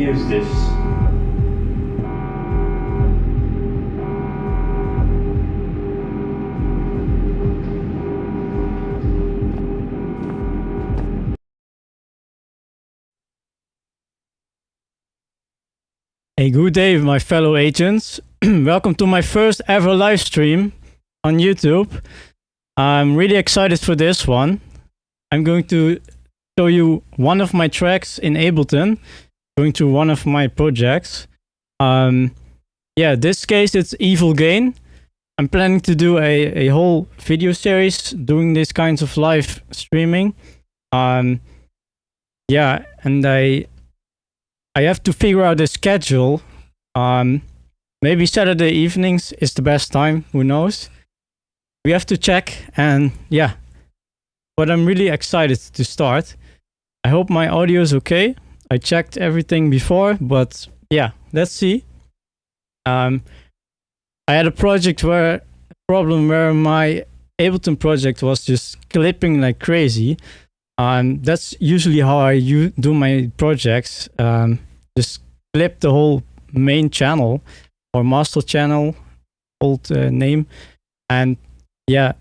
use this. A good day, my fellow agents. Welcome to my first ever live stream on YouTube. I'm really excited for this one. I'm going to show you one of my tracks in Ableton, going to one of my projects. This case it's Evil Gain. I'm planning to do a whole video series doing these kinds of live streaming. And I have to figure out the schedule. Maybe Saturday evenings is the best time, who knows? We have to check, and yeah. But I'm really excited to start. I hope my audio is okay. I checked everything before, but yeah, let's see. I had a problem where my Ableton project was just clipping like crazy. That's usually how I do my projects. Just clip the whole main channel or master channel, old name. And yeah,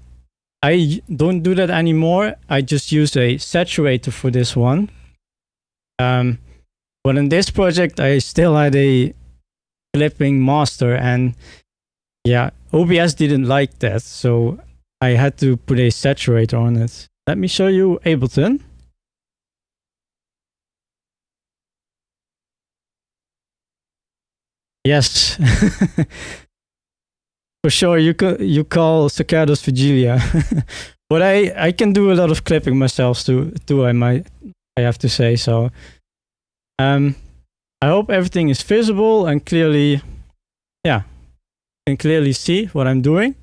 I don't do that anymore. I just use a saturator for this one. But in this project, I still had a clipping master, and yeah, OBS didn't like that. So I had to put a saturator on it. Let me show you Ableton. Yes. For sure, you call Cicadas Vigilia. But I can do a lot of clipping myself too, I have to say. So I hope everything is visible and clearly, yeah, can clearly see what I'm doing.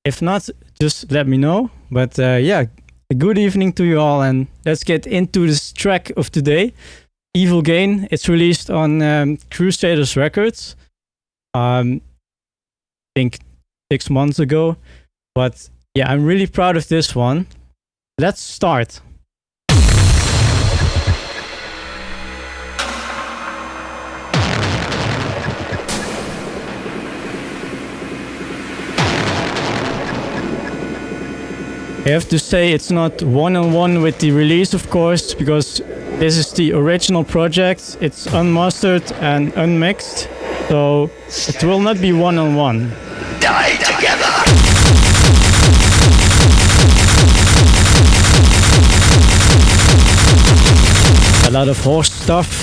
If not, just let me know. But yeah, a good evening to you all, and let's get into this track of today. Evil Gain. It's released on Crusaders Records. I think 6 months ago. But yeah, I'm really proud of this one. Let's start. I have to say it's not one-on-one with the release, of course, because this is the original project. It's unmastered and unmixed, so it will not be one-on-one. Die together! A lot of horse stuff.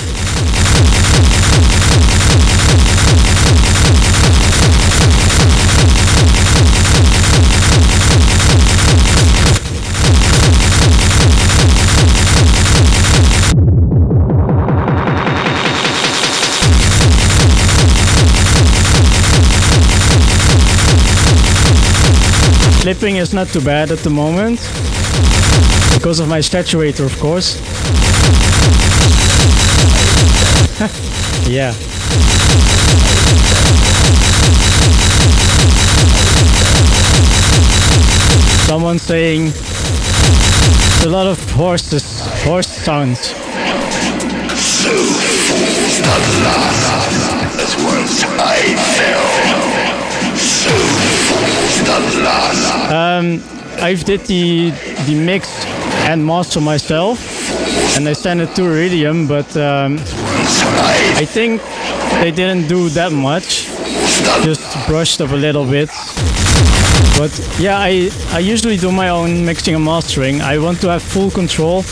Clipping is not too bad at the moment, because of my saturator, of course. Yeah. Someone saying a lot of horse sounds. So fools the last, as once I fell. So fools the last. I did the mix and master myself, and I sent it to Iridium, but I think they didn't do that much. Just brushed up a little bit. But yeah, I usually do my own mixing and mastering. I want to have full control.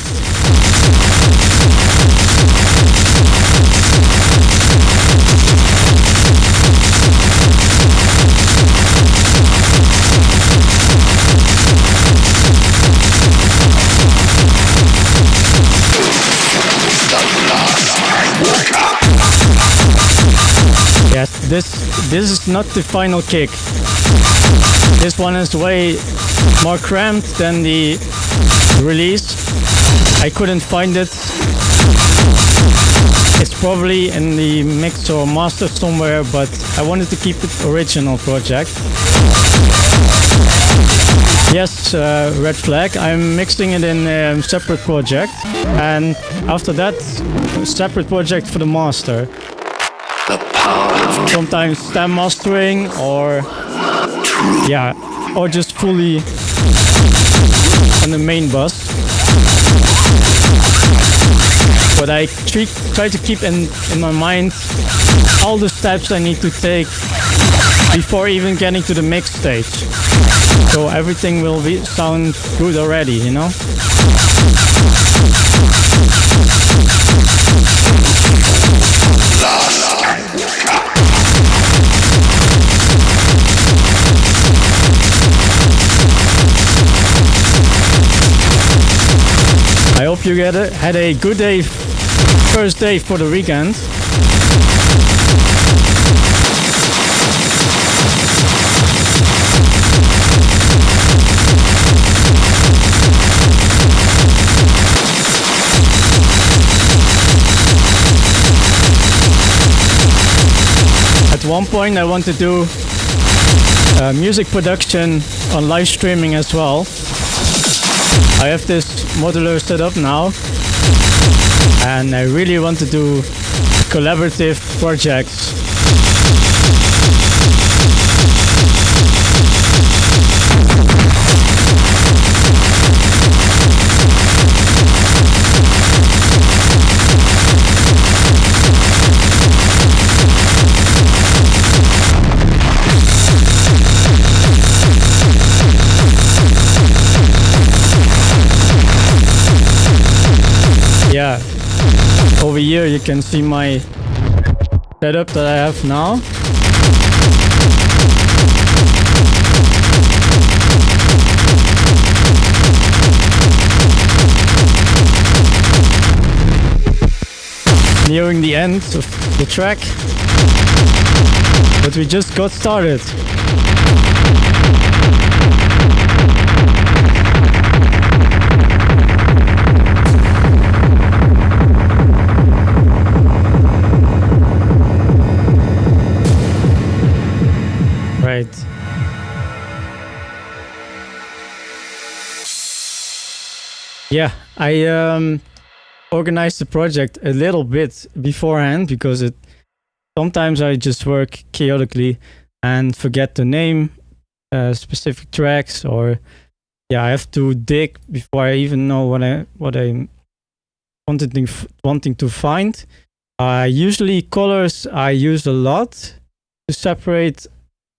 Yes, this is not the final kick. This one is way more cramped than the release. I couldn't find it. It's probably in the mix or master somewhere, but I wanted to keep it original project. Yes, Red Flag. I'm mixing it in a separate project, and after that, a separate project for the master. Sometimes stem mastering, or yeah, or just fully on the main bus. But I try to keep in my mind all the steps I need to take before even getting to the mix stage. So everything will sound good already, you know? I hope you had a good day, first day for the weekend. At one point I want to do music production on live streaming as well. I have this modular setup now, and I really want to do collaborative projects. Yeah, over here you can see my setup that I have now. Nearing the end of the track, but we just got started. Right. Yeah, I organized the project a little bit beforehand because sometimes I just work chaotically and forget to name specific tracks, or yeah, I have to dig before I even know what I'm wanting to find. Usually colors I use a lot to separate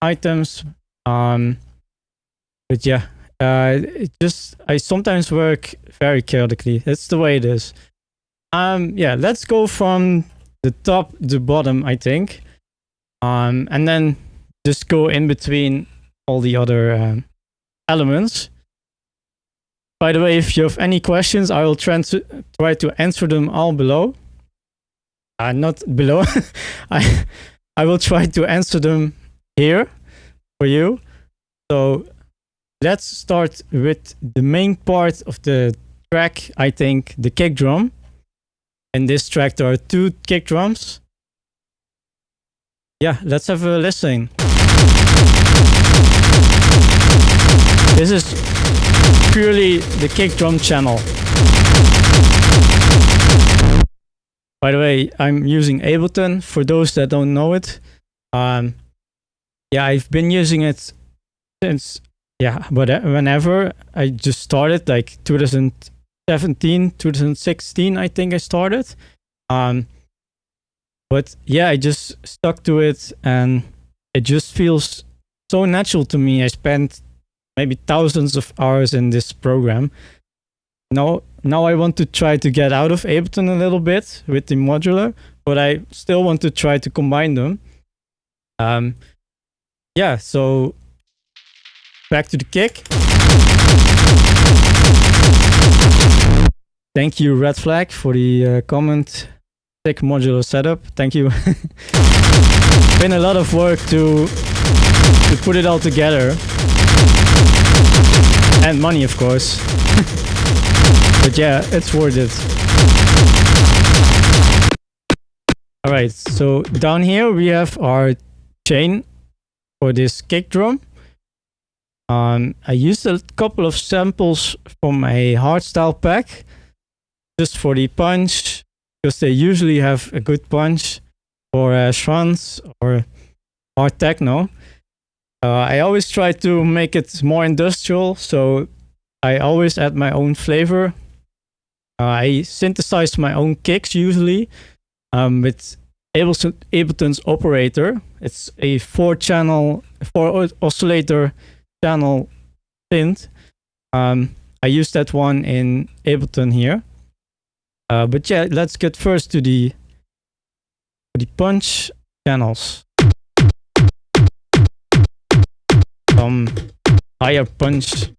items, but yeah, I sometimes work very chaotically. That's the way it is. Yeah, let's go from the top to bottom, I think, and then just go in between all the other elements. By the way, if you have any questions, I will try to answer them all below. Not below. I will try to answer them here for you. So let's start with the main part of the track, I think, the kick drum. In this track there are 2 kick drums. Yeah, let's have a listen. This is purely the kick drum channel. By the way, I'm using Ableton for those that don't know it. Yeah, I've been using it since, yeah, whenever I just started, like 2017, 2016, I think I started. But yeah, I just stuck to it and it just feels so natural to me. I spent maybe thousands of hours in this program. Now I want to try to get out of Ableton a little bit with the modular, but I still want to try to combine them. Yeah, so back to the kick. Thank you, Red Flag, for the comment. Sick modular setup. Thank you. Been a lot of work to put it all together, and money, of course. But yeah, it's worth it. All right, so down here we have our chain for this kick drum. I used a couple of samples from a hardstyle pack just for the punch, because they usually have a good punch for trance or hard techno. I always try to make it more industrial, so I always add my own flavor. I synthesize my own kicks usually with Ableton's operator. It's a 4 oscillator channel synth. I use that one in Ableton here. But yeah, let's get first to the punch channels. Some higher punch.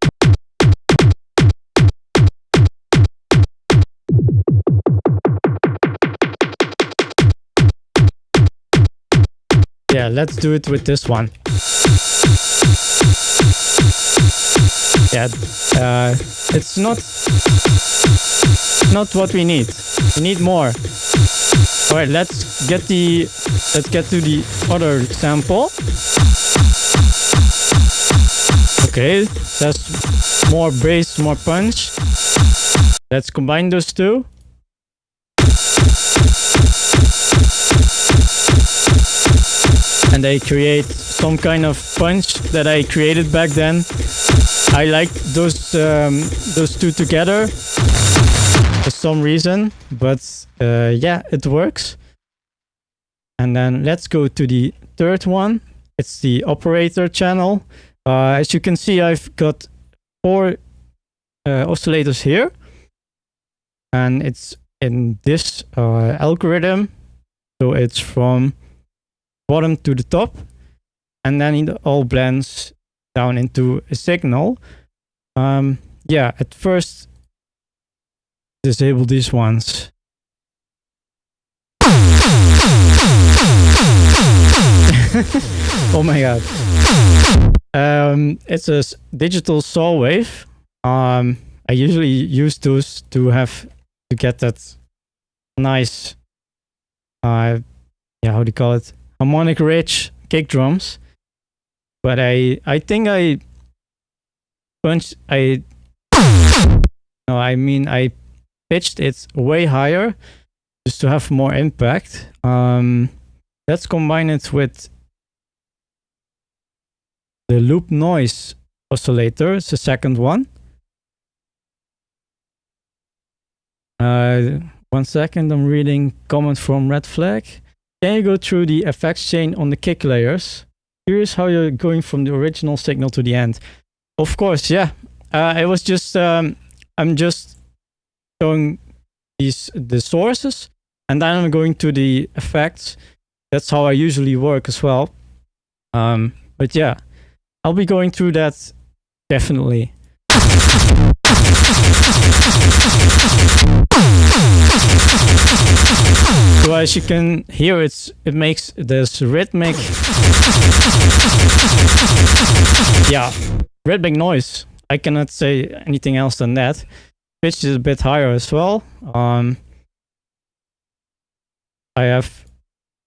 Yeah, let's do it with this one. Yeah, it's not what we need. We need more. All right, let's get to the other sample. Okay, that's more bass, more punch. Let's combine those two. And they create some kind of punch that I created back then. I like those two together for some reason, but yeah, it works. And then let's go to the third one. It's the operator channel. As you can see, I've got 4 oscillators here, and it's in this algorithm. So it's from bottom to the top, and then it all blends down into a signal. Yeah, at first disable these ones. Oh my god. It's a digital saw wave. I usually use those to get that nice yeah, how do you call it, harmonic rich kick drums. But I think I pitched it way higher just to have more impact. Let's combine it with the loop noise oscillator. It's the second one. 1 second, I'm reading comment from Red Flag. Can you go through the effects chain on the kick layers? Curious how you're going from the original signal to the end. Of course, yeah. It was just I'm just showing the sources, and then I'm going to the effects. That's how I usually work as well. But yeah, I'll be going through that definitely. So as you can hear, it makes this rhythmic, yeah, rhythmic noise. I cannot say anything else than that. Pitch is a bit higher as well. I have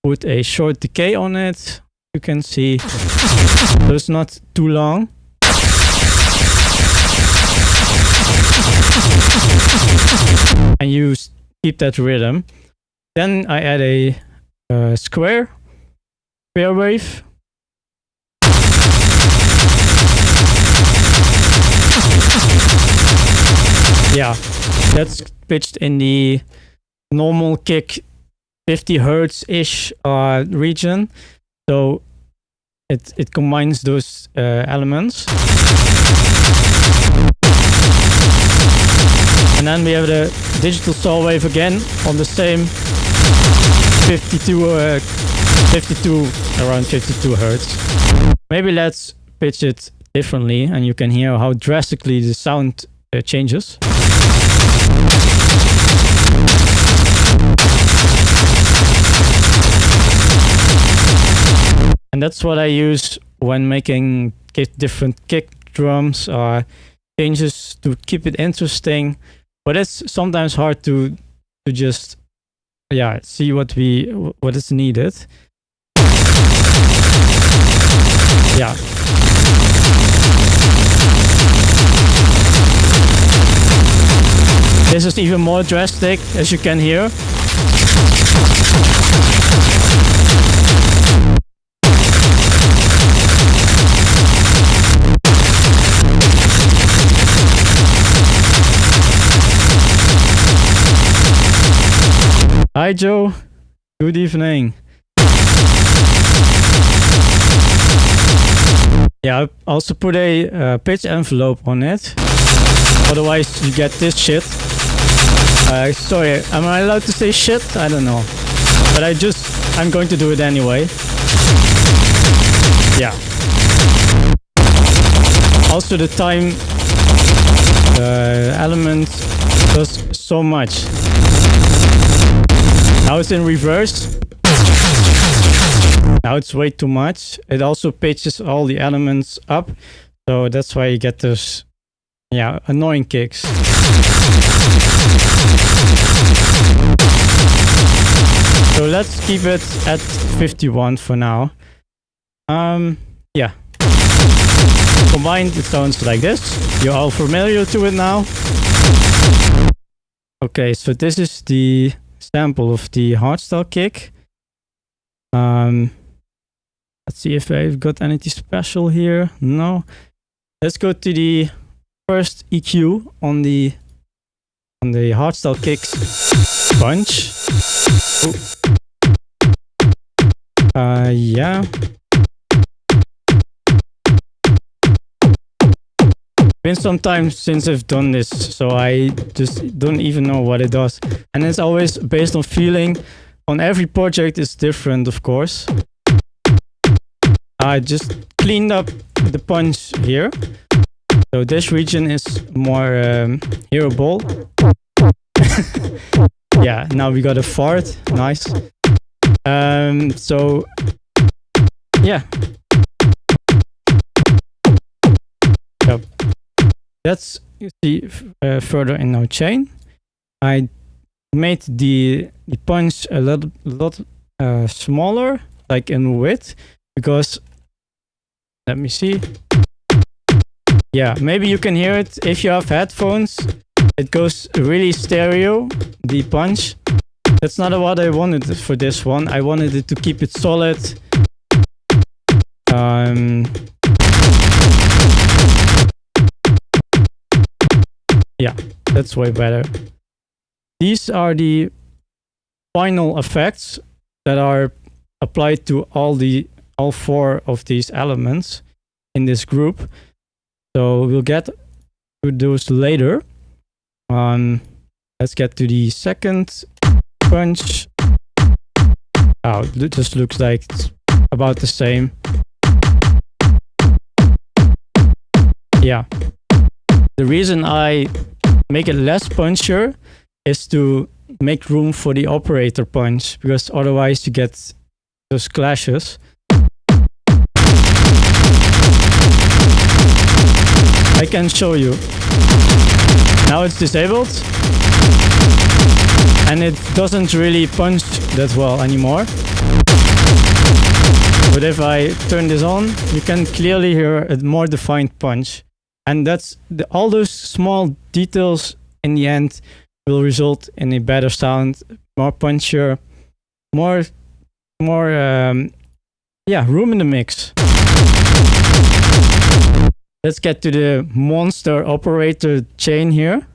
put a short decay on it. You can see, so it's not too long. And you keep that rhythm. Then I add a square wave. Yeah, that's pitched in the normal kick 50 hertz ish region. So it combines those elements. And then we have the digital saw wave again on the same around 52 hertz. Maybe let's pitch it differently, and you can hear how drastically the sound changes. And that's what I use when making different kick drums or changes to keep it interesting. But it's sometimes hard to just yeah, see what is needed. Yeah. This is even more drastic, as you can hear. Hi Joe, good evening. Yeah, I also put a pitch envelope on it. Otherwise you get this shit. Sorry, am I allowed to say shit? I don't know. But I'm going to do it anyway. Yeah. Also the time element does so much. Now it's in reverse. Now it's way too much. It also pitches all the elements up. So that's why you get those, yeah, annoying kicks. So let's keep it at 51 for now. Yeah. Combined, it sounds like this. You're all familiar to it now. Okay, so this is the sample of the hardstyle kick. Let's see if I've got anything special here. No. Let's go to the first EQ on the hardstyle kicks punch. Yeah. Been some time since I've done this, so I just don't even know what it does. And it's always based on feeling. On every project it's different, of course. I just cleaned up the punch here. So this region is more hearable. Yeah, now we got a fart. Nice. So yeah. Yep. Let's see further in our chain. I made the punch a lot smaller, like in width, because let me see. Yeah, maybe you can hear it if you have headphones. It goes really stereo, the punch. That's not what I wanted for this one. I wanted it to keep it solid. Yeah, that's way better. These are the final effects that are applied to all four of these elements in this group. So we'll get to those later. Let's get to the second punch. Oh, it just looks like it's about the same. Yeah. The reason I make it less punchier is to make room for the operator punch, because otherwise you get those clashes. I can show you. Now it's disabled and it doesn't really punch that well anymore. But if I turn this on, you can clearly hear a more defined punch. And that's all those small details in the end will result in a better sound, more punchier, more room in the mix. Let's get to the monster operator chain here.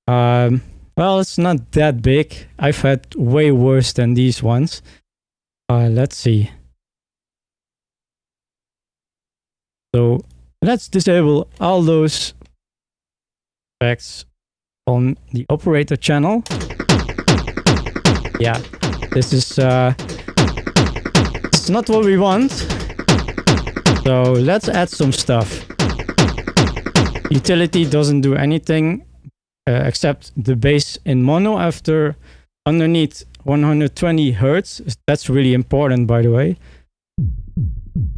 Well, it's not that big. I've had way worse than these ones. Let's see. So let's disable all those effects on the operator channel. Yeah, this is it's not what we want. So let's add some stuff. Utility doesn't do anything except the bass in mono after underneath 120 Hertz. That's really important, by the way.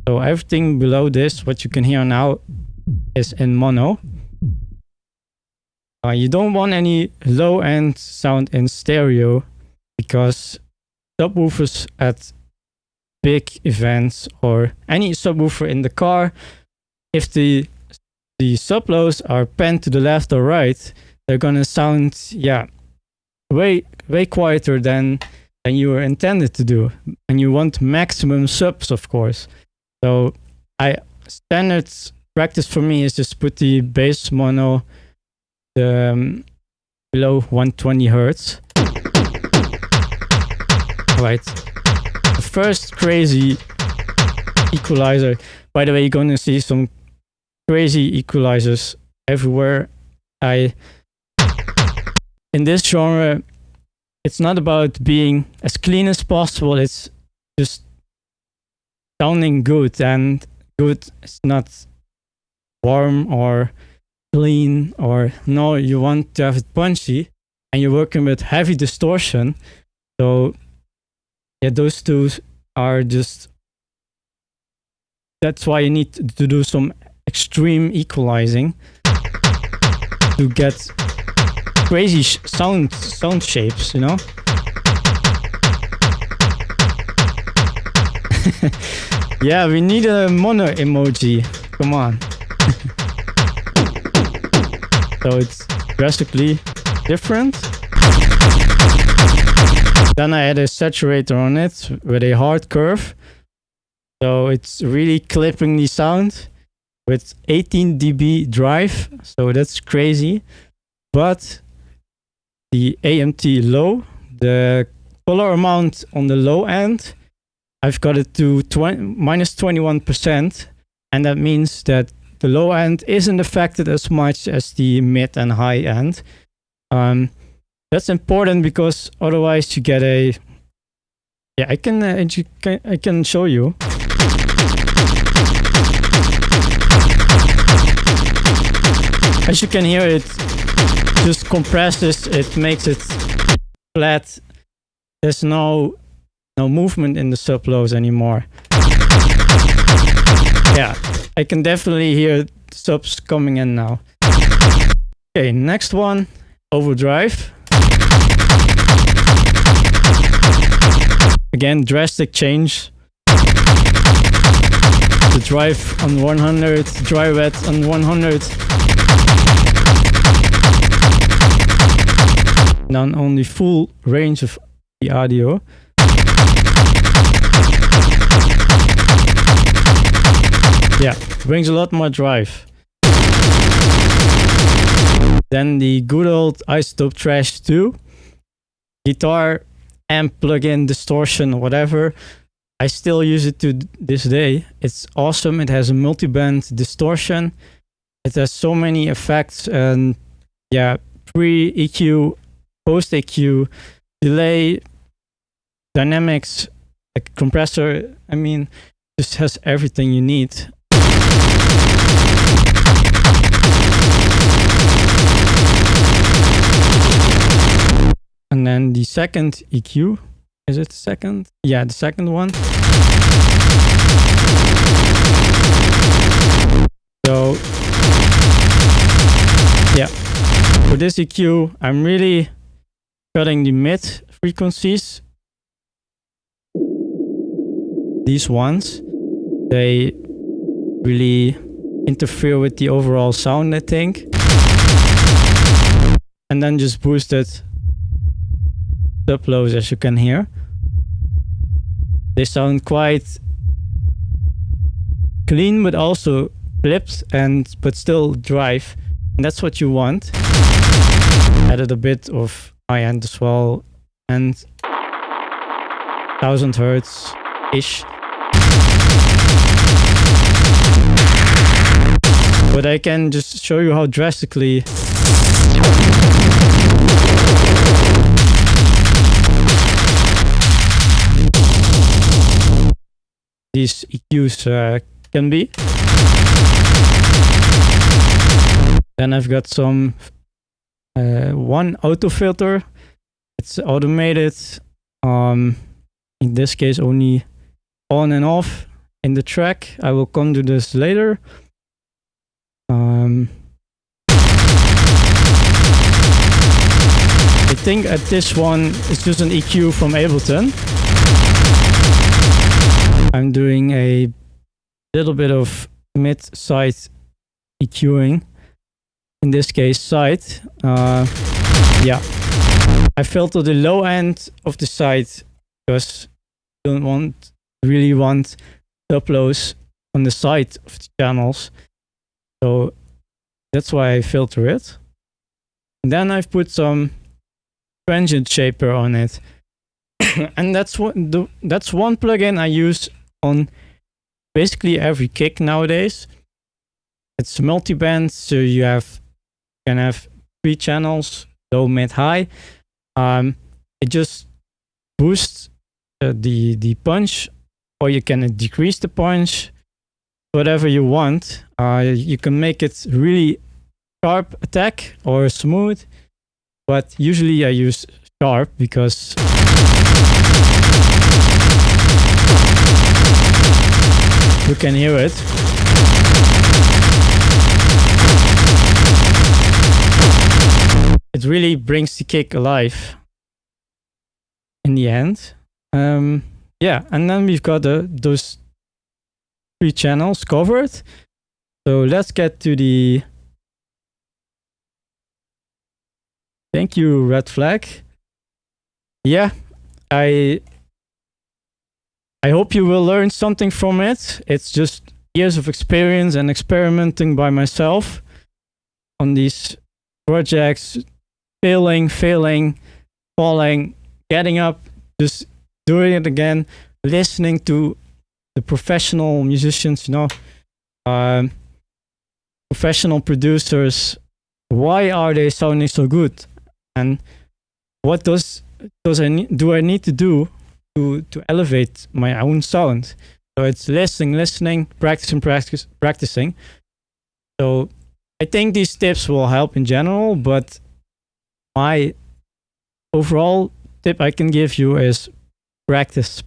So everything below this, what you can hear now, is in mono. You don't want any low-end sound in stereo, because subwoofers at big events or any subwoofer in the car, if the sub-lows are panned to the left or right, they're gonna sound way quieter than you were intended to do, and you want maximum subs, of course. So standard practice for me is just put the bass mono below 120 hertz. Right. The first crazy equalizer. By the way, you're gonna see some crazy equalizers everywhere. In this genre, it's not about being as clean as possible. It's just sounding good, and good is not warm or clean, or no, you want to have it punchy, and you're working with heavy distortion. So those two are just, that's why you need to do some extreme equalizing to get crazy sound shapes, you know. Yeah, we need a mono emoji. Come on. So it's drastically different. Then I add a saturator on it with a hard curve. So it's really clipping the sound with 18 dB drive. So that's crazy. But the AMT low, the color amount on the low end, I've got it to minus 21%. And that means that the low end isn't affected as much as the mid and high end. That's important because otherwise you get a... Yeah, I can show you. As you can hear, it just compresses, it makes it flat. There's no movement in the sub-lows anymore. Yeah, I can definitely hear subs coming in now. Okay, next one, overdrive. Again, drastic change. The drive on 100, dry wet on 100. Not only full range of the audio. Yeah, brings a lot more drive. Then the good old isotope trash 2. Guitar, amp, plug-in, distortion, whatever. I still use it to this day. It's awesome. It has a multi-band distortion. It has so many effects, and pre-EQ, post-EQ, delay, dynamics, like compressor. I mean, just has everything you need. And then the second EQ, is it the second? Yeah, the second one. So, yeah, for this EQ, I'm really cutting the mid frequencies. These ones, they really interfere with the overall sound, I think. And then just boost it sub-lows, as you can hear. They sound quite clean, but also clipped, but still drive. And that's what you want. Added a bit of high end as well, and 1000 hertz ish. But I can just show you how drastically these EQs can be. Then I've got some one auto filter. It's automated. In this case, only on and off in the track. I will come to this later. It think at this one it's just an EQ from Ableton. I'm doing a little bit of mid-side EQing. In this case, side. Yeah. I filter the low end of the side because I don't really want uploads on the side of the channels. So that's why I filter it. And then I've put some transient shaper on it. And that's one plugin I use on basically every kick nowadays. It's multi-band, so you can have 3 channels, low, mid, high. It just boosts the punch, or you can decrease the punch, whatever you want. You can make it really sharp attack or smooth, but usually I use sharp because you can hear it. It really brings the kick alive in the end. Yeah, and then we've got those 3 channels covered. So let's get to the... Thank you, Red Flag. Yeah, I hope you will learn something from it. It's just years of experience and experimenting by myself on these projects, failing, falling, getting up, just doing it again, listening to the professional musicians, professional producers. Why are they sounding so good? And what do I need to do to elevate my own sound? So it's listening, practicing. So I think these tips will help in general, but my overall tip I can give you is practice.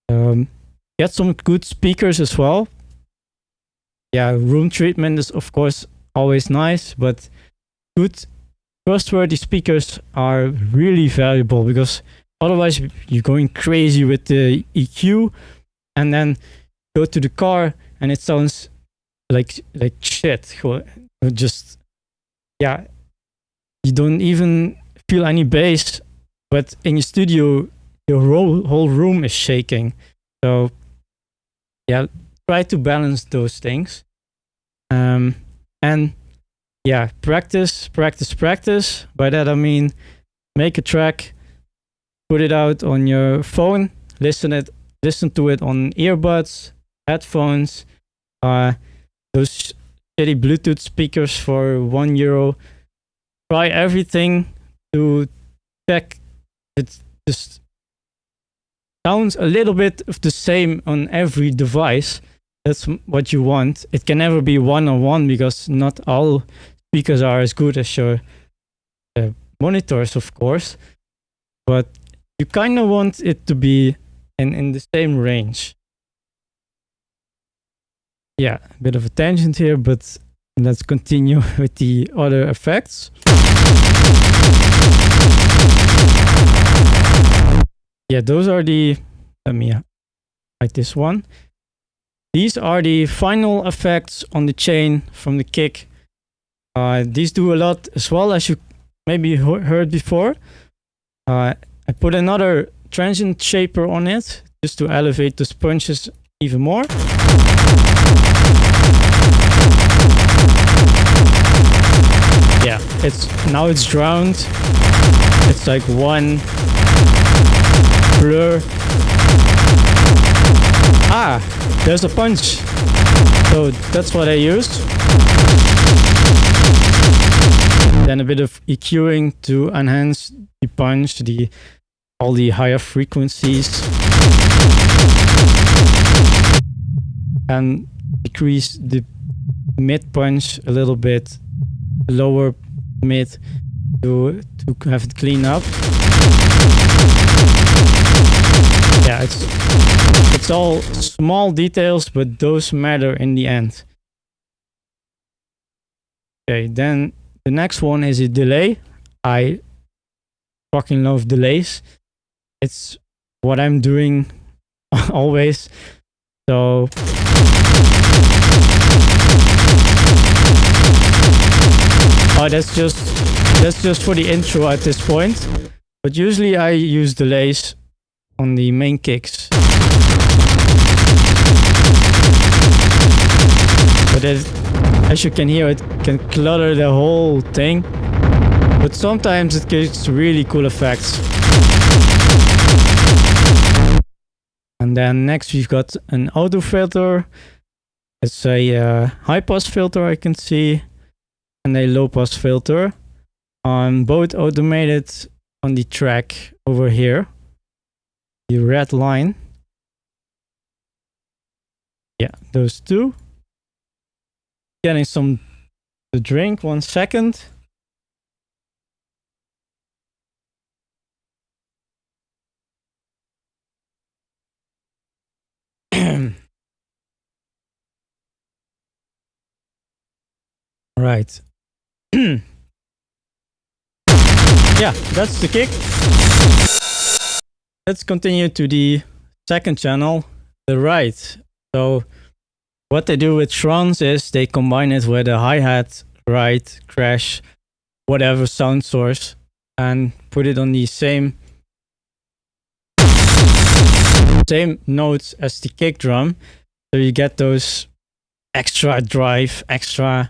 Get some good speakers as well. Yeah, room treatment is of course always nice, but good trustworthy speakers are really valuable, because otherwise you're going crazy with the EQ and then go to the car and it sounds like shit. Just, yeah, you don't even feel any bass, but in your studio your whole room is shaking. So yeah, try to balance those things. And yeah, practice. By that I mean make a track, put it out on your phone, listen to it on earbuds, headphones, those shitty Bluetooth speakers for €1. Try everything to check it just sounds a little bit of the same on every device. That's what you want. It can never be one-on-one, because not all speakers are as good as your monitors, of course. But you kind of want it to be in the same range. Yeah, a bit of a tangent here, but let's continue with the other effects. Yeah, those are the... Let me write this one. These are the final effects on the chain from the kick. These do a lot as well, as you maybe heard before. I put another transient shaper on it just to elevate the punches even more. Yeah, it's drowned. It's like one blur. There's a punch. So that's what I used. Then a bit of EQing to enhance the punch, all the higher frequencies, and decrease the mid punch a little bit, lower mid to have it clean up. Yeah, it's all small details, but those matter in the end. Okay, then the next one is a delay. I fucking love delays. It's what I'm doing always. So oh, that's just for the intro at this point. But usually I use delays on the main kicks. But as you can hear, it can clutter the whole thing. But sometimes it gives really cool effects. And then next we've got an auto filter. It's a high pass filter I can see, and a low pass filter. Both automated on the track over here. The red line. Yeah, those two. Getting some to drink, 1 second. Right. Yeah, that's the kick. Let's continue to the second channel, the right. So what they do with shrons is they combine it with a hi-hat, ride, crash, whatever sound source, and put it on the same notes as the kick drum. So you get those extra drive, extra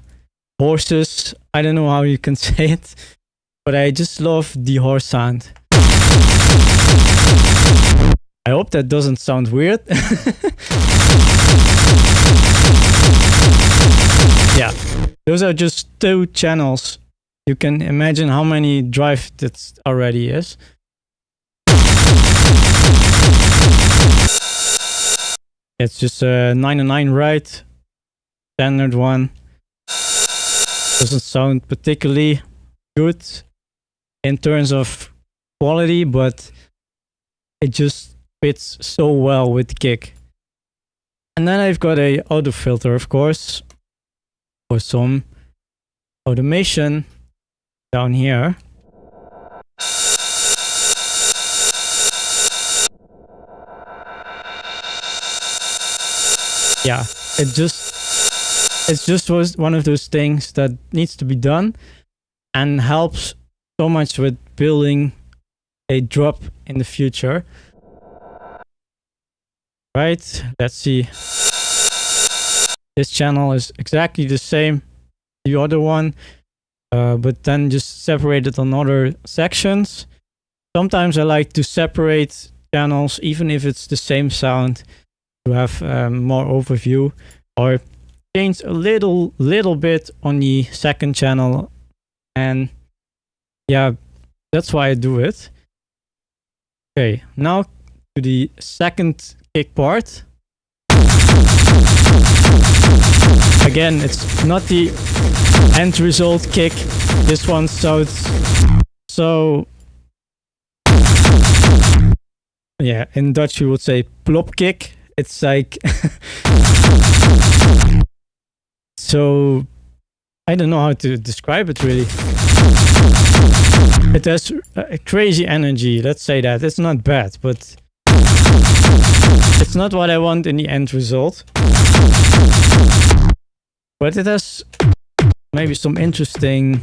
horses. I don't know how you can say it, but I just love the horse sound. I hope that doesn't sound weird. Yeah, those are just 2 channels. You can imagine how many drive that already is. It's just a 909 right, standard one. Doesn't sound particularly good in terms of quality, but it just fits so well with the kick. And then I've got a auto filter, of course, for some automation down here. Yeah, it just was one of those things that needs to be done and helps so much with building a drop in the future. Right, let's see. This channel is exactly the same, the other one, but then just separated on other sections. Sometimes I like to separate channels, even if it's the same sound, to have more overview, or change a little bit on the second channel. And yeah, that's why I do it. Okay, now to the second kick part. Again, it's not the end result kick. This one sounds so, yeah, in Dutch we would say plop kick. It's like so, I don't know how to describe it really. It has a crazy energy, let's say that. It's not bad, but it's not what I want in the end result. But it has maybe some interesting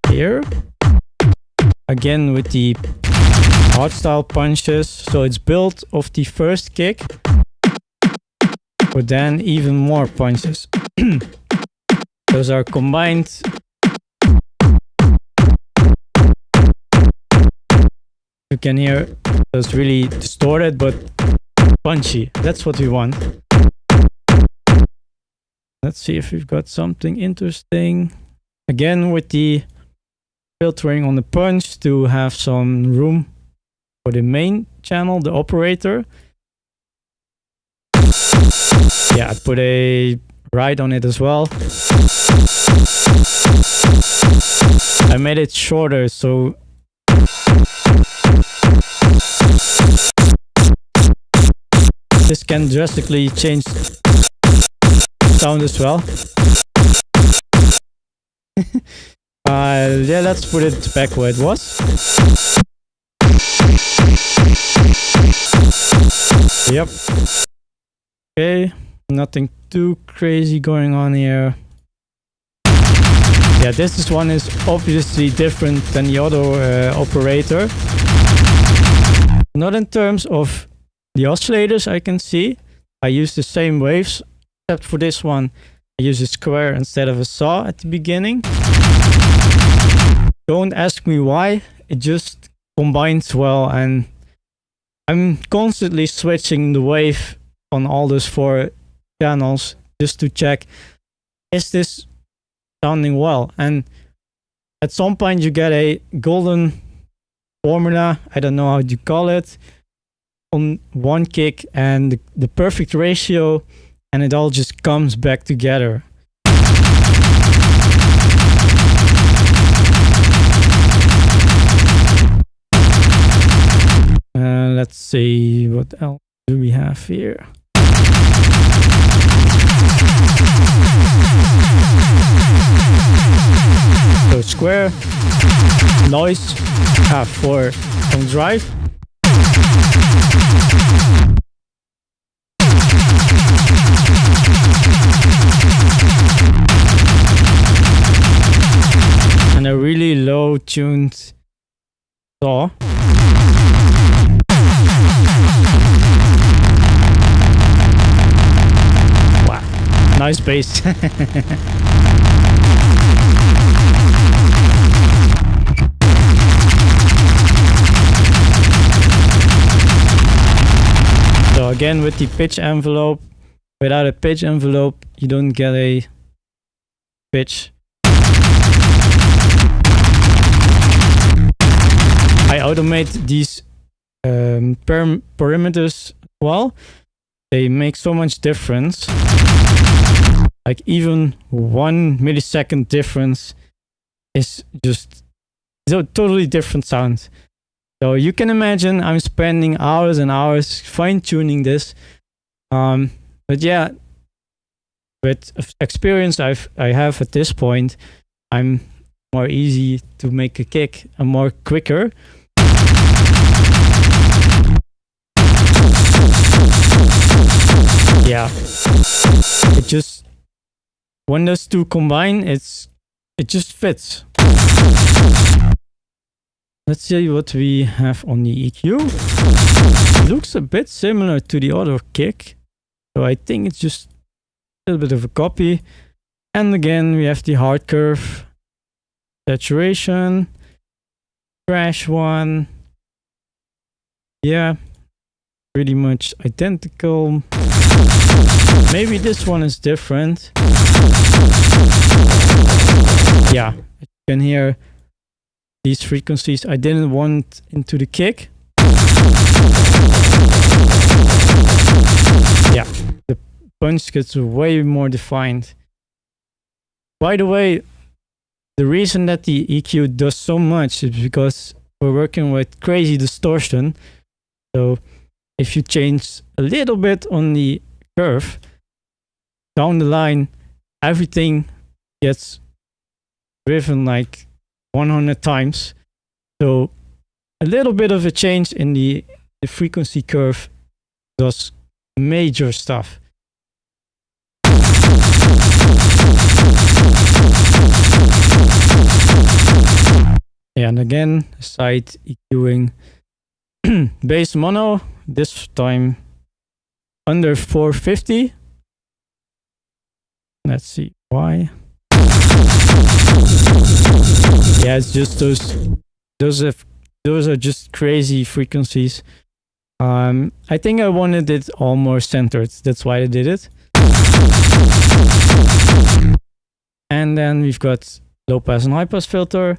here. Again with the hardstyle punches. So it's built off the first kick, but then even more punches. Those are combined. You can hear those really distorted but punchy. That's what we want. Let's see if we've got something interesting. Again with the filtering on the punch to have some room for the main channel, the operator. Yeah, I put a ride on it as well. I made it shorter, so this can drastically change sound as well. Yeah, let's put it back where it was. Yep. Okay, nothing too crazy going on here. Yeah, this one is obviously different than the other operator. Not in terms of the oscillators, I can see. I use the same waves, except for this one, I use a square instead of a saw at the beginning. Don't ask me why, it just combines well, and I'm constantly switching the wave on all those 4 channels just to check, is this sounding well? And at some point you get a golden formula, I don't know how you call it, on one kick, and the perfect ratio, and it all just comes back together. Let's see, what else do we have here? So square, noise, for on drive. And a really low tuned saw. Wow, nice bass. So again, with the pitch envelope, without a pitch envelope, you don't get a pitch. I automate these parameters as well. They make so much difference. Like even 1 millisecond difference is just a totally different sound. So you can imagine I'm spending hours and hours fine-tuning this. But yeah, with experience I have at this point, I'm more easy to make a kick and more quicker. Yeah, it just, when those two combine, it just fits. Let's see what we have on the EQ. It looks a bit similar to the other kick, so I think it's just a little bit of a copy. And again, we have the hard curve, saturation, crash one. Yeah, pretty much identical. Maybe this one is different. Yeah, you can hear these frequencies I didn't want into the kick. Yeah, the punch gets way more defined. By the way, the reason that the EQ does so much is because we're working with crazy distortion. So if you change a little bit on the curve, down the line, everything gets driven like 100 times. So a little bit of a change in the frequency curve does major stuff. Yeah, and again, side EQing. Bass mono, this time under 450. Let's see why. Yeah, it's just those are just crazy frequencies. I think I wanted it all more centered. That's why I did it. And then we've got low pass and high pass filter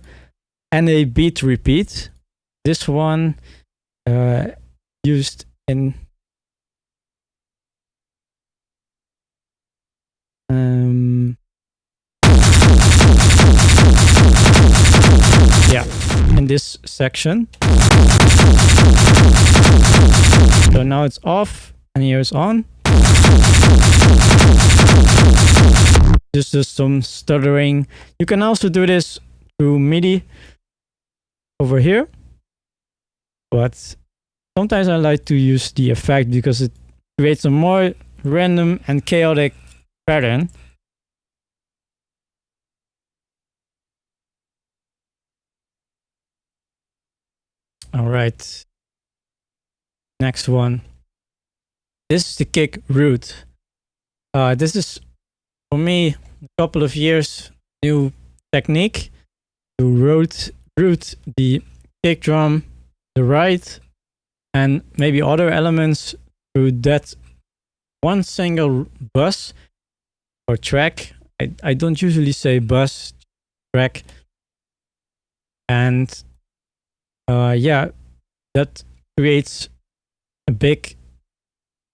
and a beat repeat. This one used in yeah, in this section. So now it's off and here's on. just some stuttering. You can also do this through MIDI over here, but sometimes I like to use the effect because it creates a more random and chaotic pattern. All right, next one. This is the kick root. This is, for me, a couple of years new technique to root the kick drum, the ride, and maybe other elements through that one single bus or track. I don't usually say bus, track. And yeah, that creates a big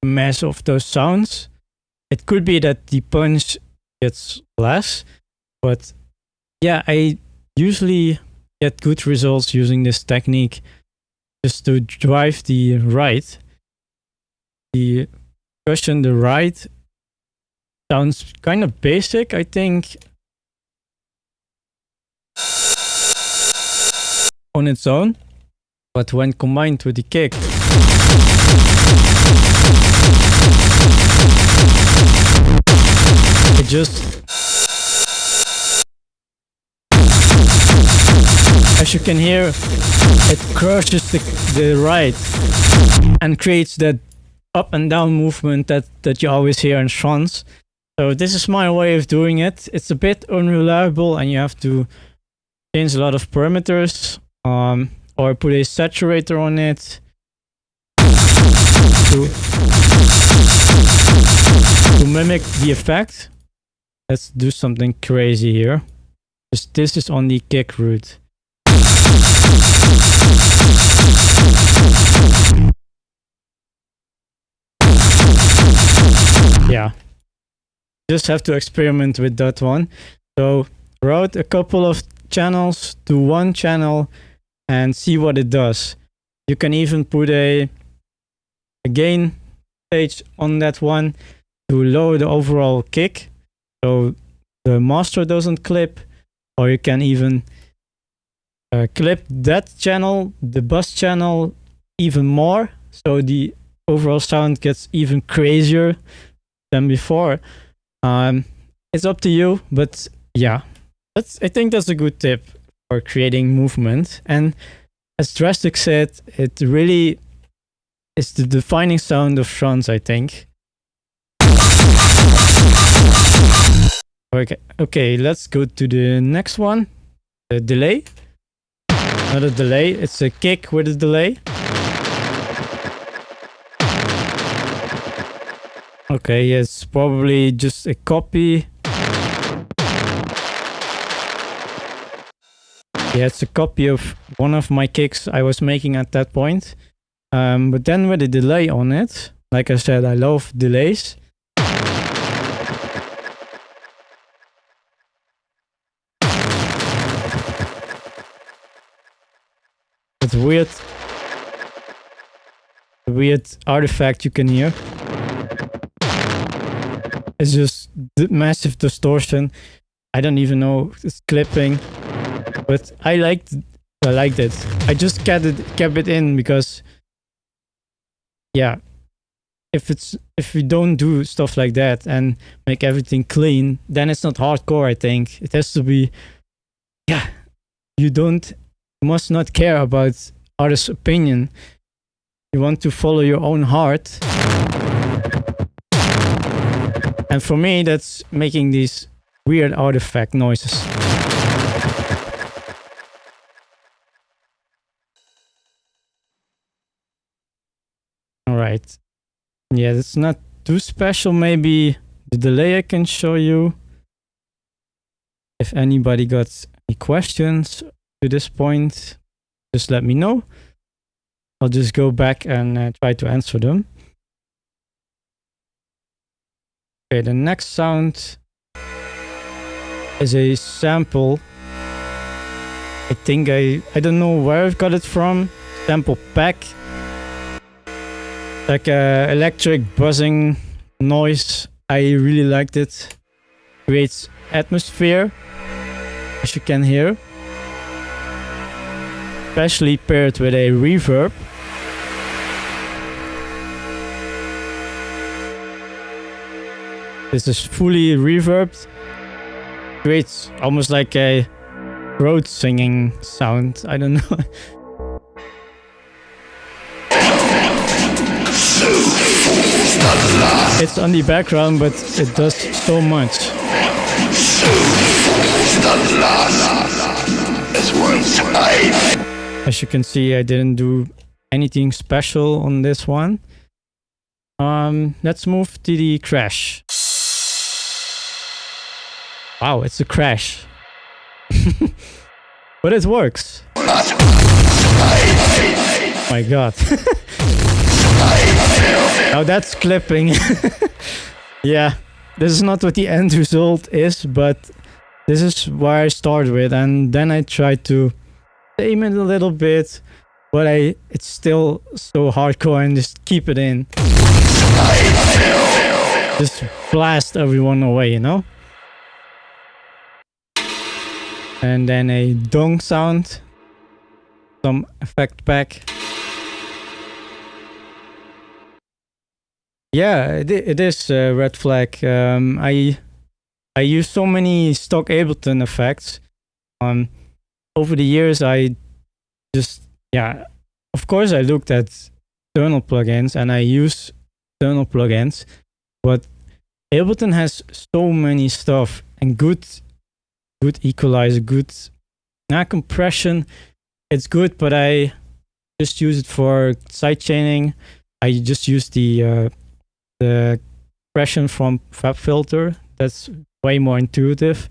mess of those sounds. It could be that the punch gets less, but yeah, I usually get good results using this technique just to drive the ride. The percussion, the ride sounds kind of basic, I think, on its own, but when combined with the kick, it just, as you can hear, it crushes the ride and creates that up and down movement that you always hear in trance. So this is my way of doing it. It's a bit unreliable and you have to change a lot of parameters, or put a saturator on it to mimic the effect. Let's do something crazy here. This is on the kick root. Yeah, just have to experiment with that one. So route a couple of channels to one channel and see what it does. You can even put a gain stage on that one to lower the overall kick so the master doesn't clip, or you can even clip that channel, the bus channel, even more so the overall sound gets even crazier than before. It's up to you, but yeah, I think that's a good tip for creating movement. And as Drastic said, it really is the defining sound of trance, I think. Okay, let's go to the next one. The delay. Not a delay, it's a kick with a delay. Okay, it's probably just a copy. Yeah, it's a copy of one of my kicks I was making at that point. But then with a delay on it, like I said, I love delays. It's weird artifact you can hear. It's just massive distortion. I don't even know if it's clipping, but I liked it. I just kept it in because, yeah, if we don't do stuff like that and make everything clean, then it's not hardcore. I think it has to be, yeah. You must not care about others' opinion. You want to follow your own heart. And for me, that's making these weird artifact noises. All right. Yeah, that's not too special. Maybe the delay I can show you. If anybody got any questions to this point, just let me know. I'll just go back and try to answer them. Okay, the next sound is a sample. I think I don't know where I've got it from. Sample pack. Like a electric buzzing noise. I really liked it. creates atmosphere, as you can hear, especially paired with a reverb. This is fully reverbed. Creates almost like a throat singing sound. I don't know. It's on the background, but it does so much. As you can see, I didn't do anything special on this one. Let's move to the crash. Wow, it's a crash. But it works. My god. Now that's clipping. Yeah, this is not what the end result is, but this is where I start with, and then I try to tame it a little bit, but it's still so hardcore and just keep it in. Just blast everyone away, you know? And then a dong sound, some effect back. Yeah, it is a red flag. I use so many stock Ableton effects. Over the years, I just, yeah, of course I looked at external plugins and I use external plugins, but Ableton has so many stuff and good equalizer, good compression. It's good, but I just use it for sidechaining. I just use the compression from FabFilter. That's way more intuitive.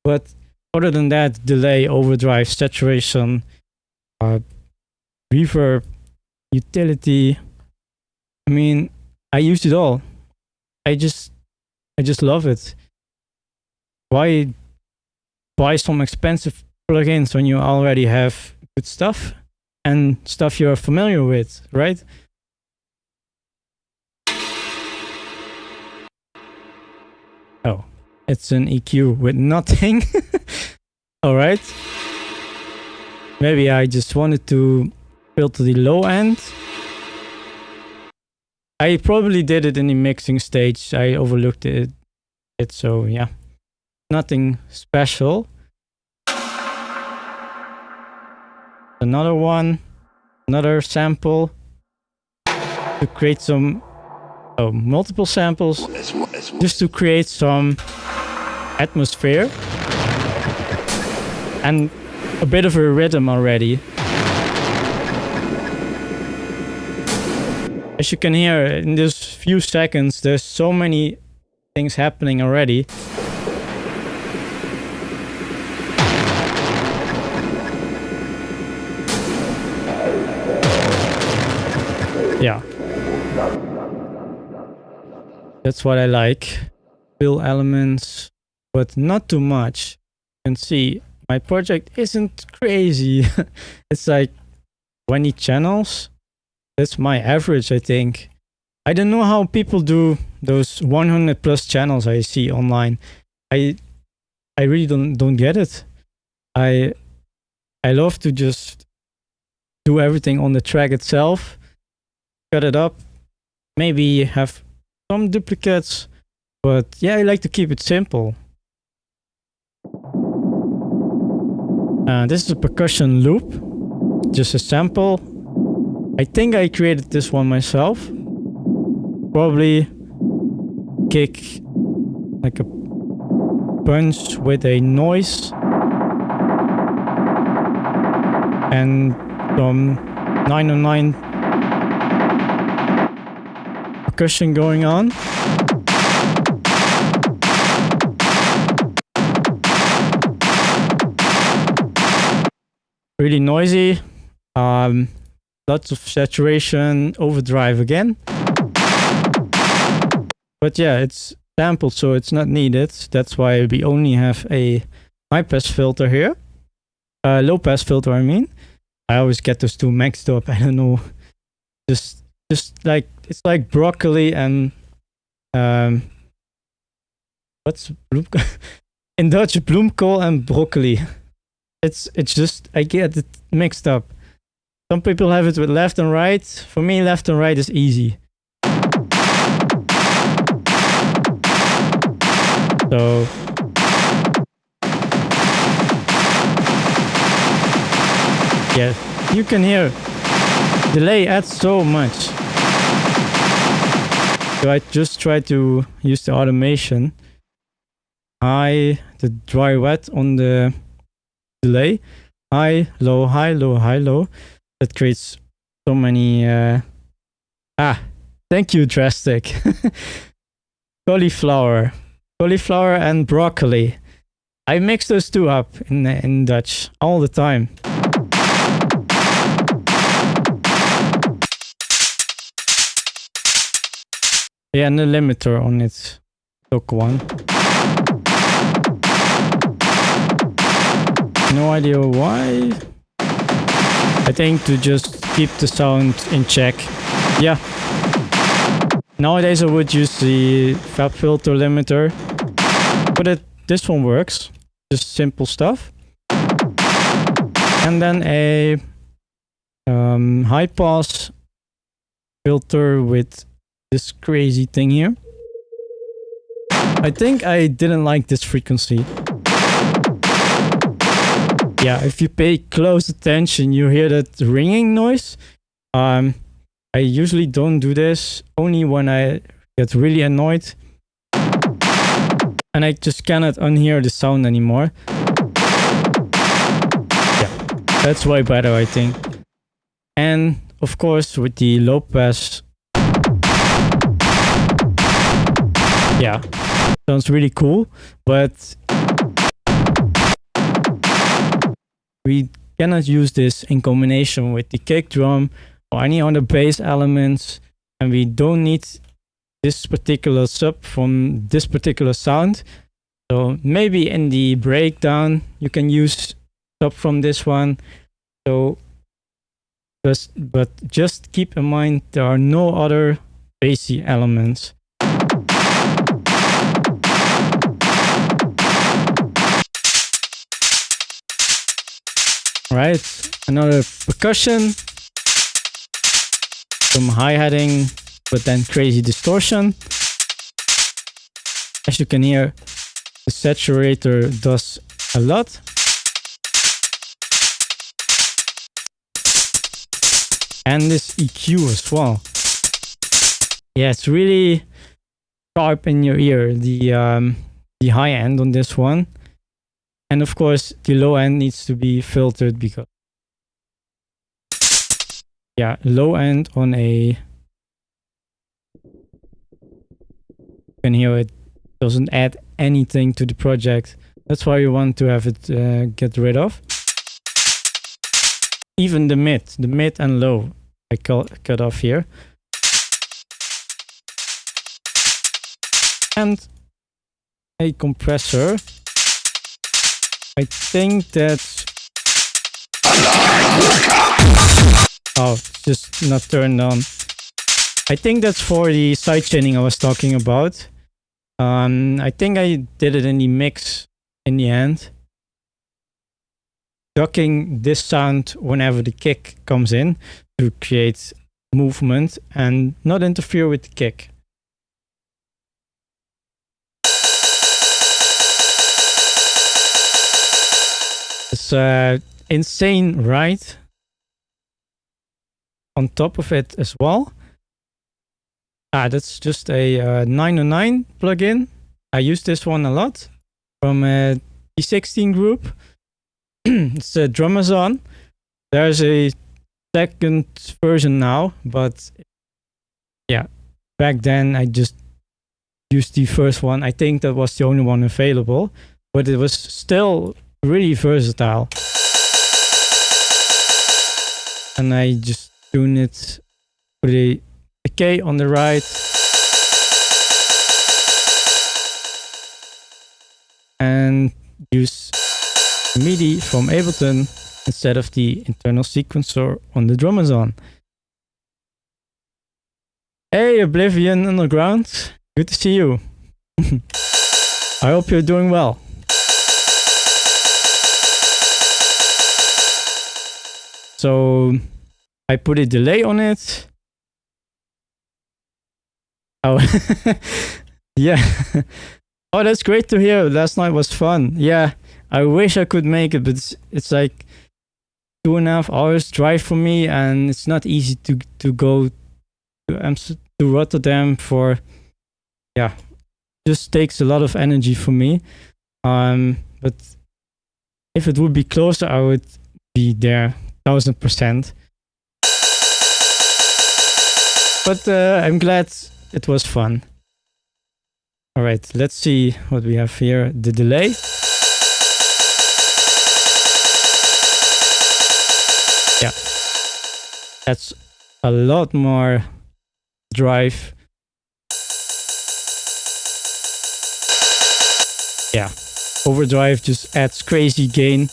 But other than that, delay, overdrive, saturation, reverb, utility. I mean, I use it all. I just love it. Why buy some expensive plugins when you already have good stuff and stuff you're familiar with, right? Oh, it's an EQ with nothing. All right. Maybe I just wanted to filter the low end. I probably did it in the mixing stage. I overlooked it. So yeah, nothing special. Another one, another sample to create some multiple samples, just to create some atmosphere and a bit of a rhythm already. As you can hear in this few seconds, there's so many things happening already. Yeah. That's what I like. Fill elements, but not too much. You can see my project isn't crazy. It's like 20 channels. That's my average, I think. I don't know how people do those 100 plus channels I see online. I really don't get it. I love to just do everything on the track itself, cut it up, maybe have some duplicates, but yeah, I like to keep it simple. This is a percussion loop, just a sample. I think I created this one myself. Probably kick like a punch with a noise and some 909 percussion going on. Really noisy. Lots of saturation, overdrive again. But yeah, it's sampled, so it's not needed. That's why we only have a high pass filter here. Low pass filter, I mean. I always get those two mixed up. I don't know. Just like, it's like broccoli and what what's bloemkool? In Dutch, bloemkool and broccoli. It's just, I get it mixed up. Some people have it with left and right. For me, left and right is easy. So yeah, you can hear delay adds so much. So I just try to use the automation. High, the dry wet on the delay. High, low, high, low, high, low. That creates so many thank you, Drastic. Cauliflower and broccoli. I mix those two up in Dutch all the time. Yeah, and the limiter on it took one. No idea why. I think to just keep the sound in check. Yeah. Nowadays I would use the fab filter limiter, but this one works. Just simple stuff. And then a high pass filter with this crazy thing here. I think I didn't like this frequency. Yeah, if you pay close attention, you hear that ringing noise. I usually don't do this, only when I get really annoyed and I just cannot unhear the sound anymore. Yeah, that's way better, I think. And of course, with the low pass, yeah, sounds really cool, but we cannot use this in combination with the kick drum or any other bass elements, and we don't need this particular sub from this particular sound. So maybe in the breakdown you can use sub from this one. So but just keep in mind there are no other bassy elements. Right, another percussion, some hi-hatting, but then crazy distortion. As you can hear, the saturator does a lot. And this EQ as well. Yeah, it's really sharp in your ear, the high end on this one. And of course, the low end needs to be filtered because, yeah, low end on a, you can hear it doesn't add anything to the project. That's why you want to have it get rid of. Even the mid and low, I cut off here. And a compressor. I think that's... Oh, just not turned on. I think that's for the sidechaining I was talking about. I think I did it in the mix in the end. Ducking this sound whenever the kick comes in to create movement and not interfere with the kick. It's insane ride on top of it as well. That's just a 909 plugin. I use this one a lot from the 16 group. It's a Drumazon. There's a second version now, but yeah, back then I just used the first one. I think that was the only one available, but it was still really versatile. And I just tune it with a K on the right. And use MIDI from Ableton instead of the internal sequencer on the Drumazon. Hey, Oblivion Underground. Good to see you. I hope you're doing well. So I put a delay on it. Oh, yeah. Oh, that's great to hear. Last night was fun. Yeah, I wish I could make it, but it's like 2.5 hours drive for me, and it's not easy to go to Rotterdam for. Yeah, just takes a lot of energy for me. But if it would be closer, I would be there 1000%. But I'm glad it was fun. All right, let's see what we have here. The delay. Yeah, that's a lot more drive. Yeah, overdrive just adds crazy gain.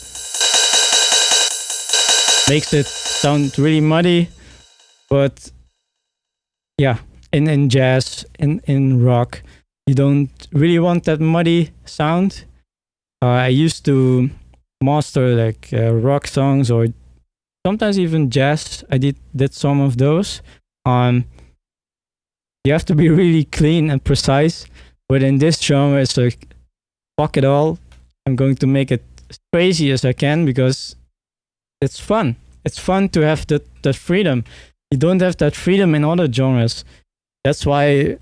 Makes it sound really muddy, but yeah, in jazz, in rock, you don't really want that muddy sound. I used to master like rock songs or sometimes even jazz. I did some of those. You have to be really clean and precise, but in this genre, it's like fuck it all. I'm going to make it as crazy as I can because it's fun. It's fun to have that freedom. You don't have that freedom in other genres. That's why I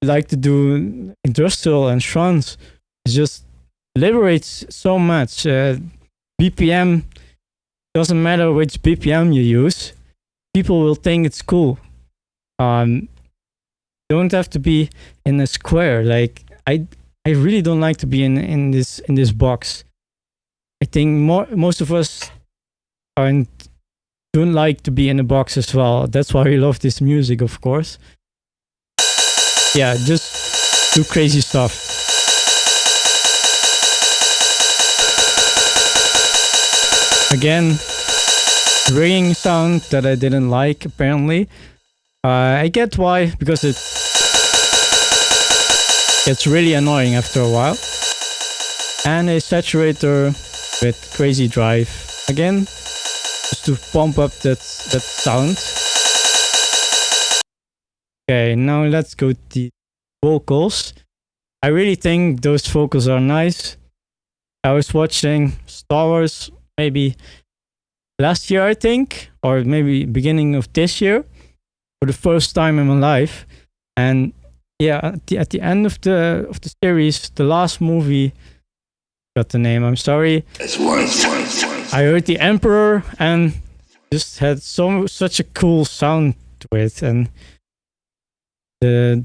like to do industrial and trance. It just liberates so much. BPM, doesn't matter which BPM you use. People will think it's cool. Don't have to be in a square. Like I really don't like to be in this box. I think most of us don't like to be in a box as well. That's why we love this music, of course. Yeah, just do crazy stuff. Again, ringing sound that I didn't like, apparently. I get why, because it's really annoying after a while. And a saturator with crazy drive. Again, just to pump up that sound. Okay, now let's go to the vocals. I really think those vocals are nice. I was watching Star Wars maybe last year, I think, or maybe beginning of this year, for the first time in my life. And yeah, at the end of the series, the last movie, got the name, I'm sorry. I heard the Emperor and just had such a cool sound to it, and the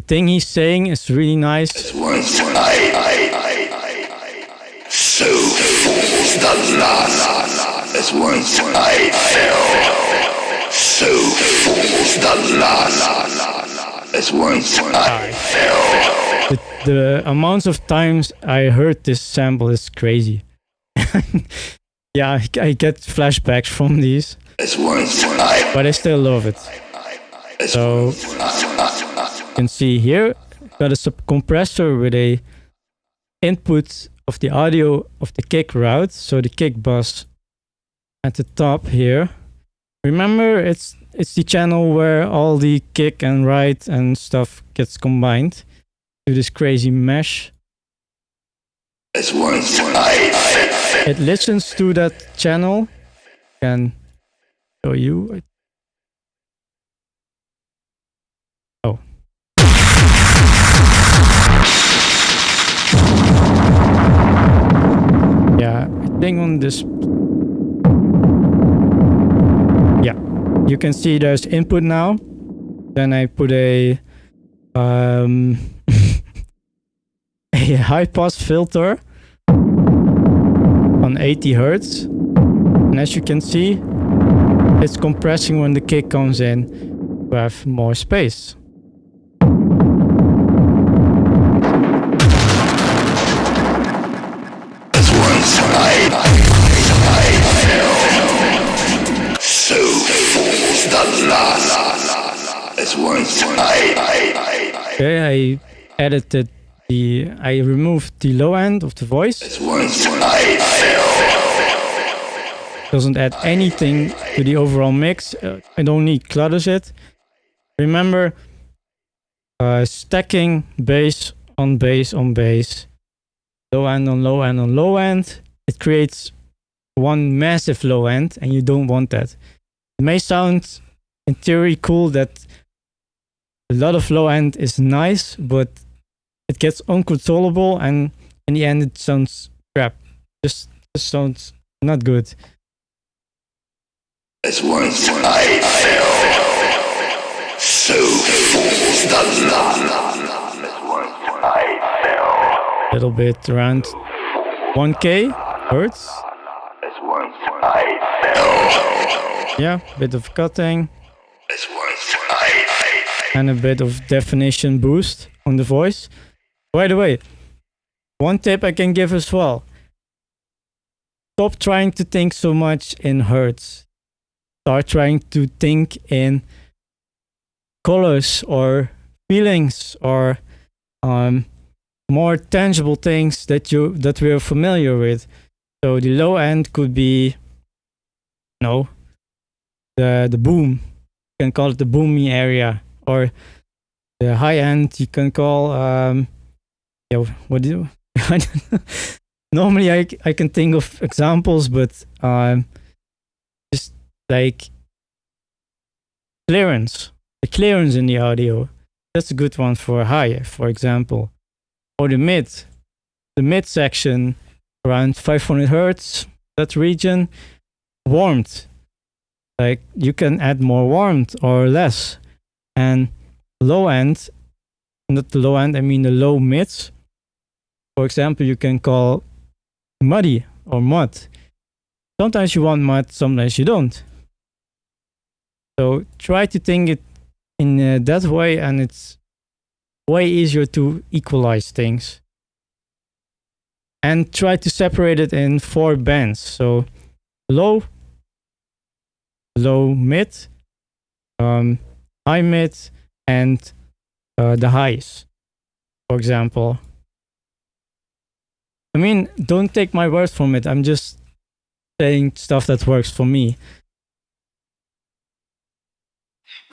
thing he's saying is really nice. So falls the last, as once I fell. So falls the last, as once I fell. The amounts of times I heard this sample is crazy. Yeah, I get flashbacks from these, but I still love it. So you can see here, got a compressor with a input of the audio of the kick route, so the kick bus at the top here. Remember, it's the channel where all the kick and ride and stuff gets combined to this crazy mesh. It listens to that channel. Can show you. Oh. Yeah, I think on this. Yeah, you can see there's input now. Then I put a a high pass filter on 80 Hertz, and as you can see, it's compressing when the kick comes in to have more space. So falls the last, as once I Okay, I edited I removed the low end of the voice. As once I fell. Doesn't add anything to the overall mix. It only clutters it. Remember, stacking bass on bass on bass, low end on low end on low end, it creates one massive low end, and you don't want that. It may sound in theory cool that a lot of low end is nice, but it gets uncontrollable, and in the end it sounds crap. Just sounds not good. As once I fell, so falls the land. As once I fell, A little bit around 1K hertz. as once I fell, Yeah, bit of cutting as once I and a bit of definition boost on the voice. By the way, one tip I can give as well. Stop trying to think so much in hertz. Start trying to think in colors or feelings or more tangible things that we are familiar with. So the low end could be, the boom. You can call it the boomy area, or the high end. You can call what do you? I don't know. Normally I can think of examples, but just like clearance, the clearance in the audio. That's a good one for high, for example, or the mid section around 500 hertz. That region, warmth. Like you can add more warmth or less, and low end. Not the low end, I mean the low mids. For example, you can call muddy or mud. Sometimes you want mud, sometimes you don't. So try to think it in that way, and it's way easier to equalize things. And try to separate it in 4 bands. So low, mid, high mid, and the highs, for example. I mean, don't take my word from it. I'm just saying stuff that works for me.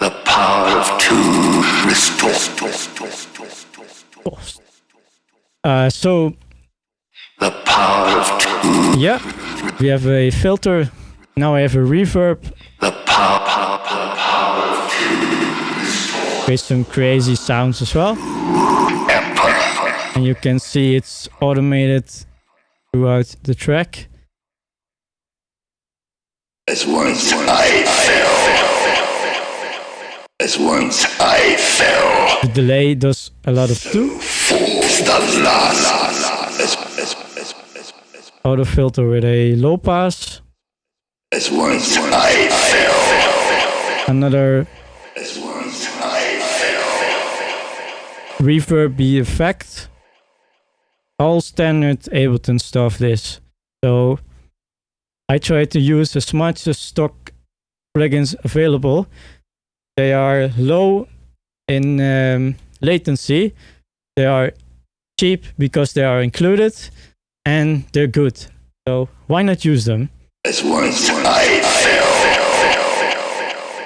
the power of two restore. So The power of two. yeah, we have a filter. Now I have a reverb. The power of two. Create some crazy sounds as well. Emperor. And you can see it's automated throughout the track. As once I fell. As once I fell. The delay does a lot of too. Falls the last. Auto filter with a low pass. As once I fell. Another As once I fell. reverb effect. All standard Ableton stuff this. So I try to use as much as stock plugins available. They are low in latency. They are cheap because they are included, and they're good. So why not use them? As once I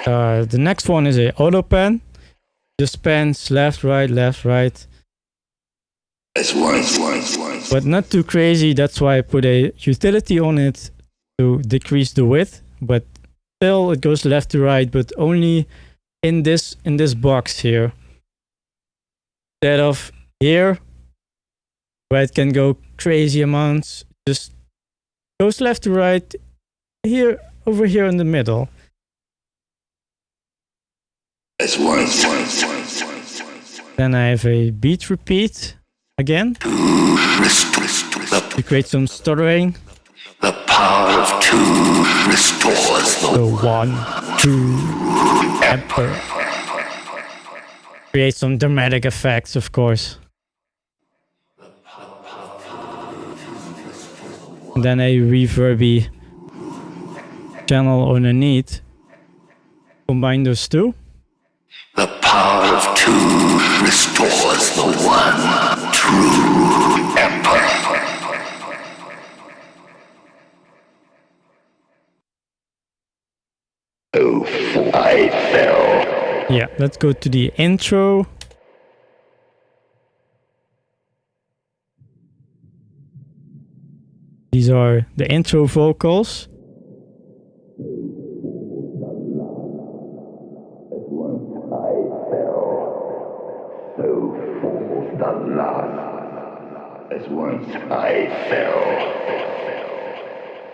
fell. The next one is a auto pan. Just pans left, right. As once. But not too crazy. That's why I put a utility on it to decrease the width. But still, it goes left to right, but only in this box here. Instead of here, where it can go crazy amounts, just goes left to right. Here, over here in the middle. As once. Then I have a beat repeat again to create some stuttering. The power of two restores the So 1, 2, emperor. Create some dramatic effects, of course. And then a reverby channel underneath. Combine those two. The power of two restores the one true true empire. Oh, I fell. Yeah, let's go to the intro. These are the intro vocals. As once I fell.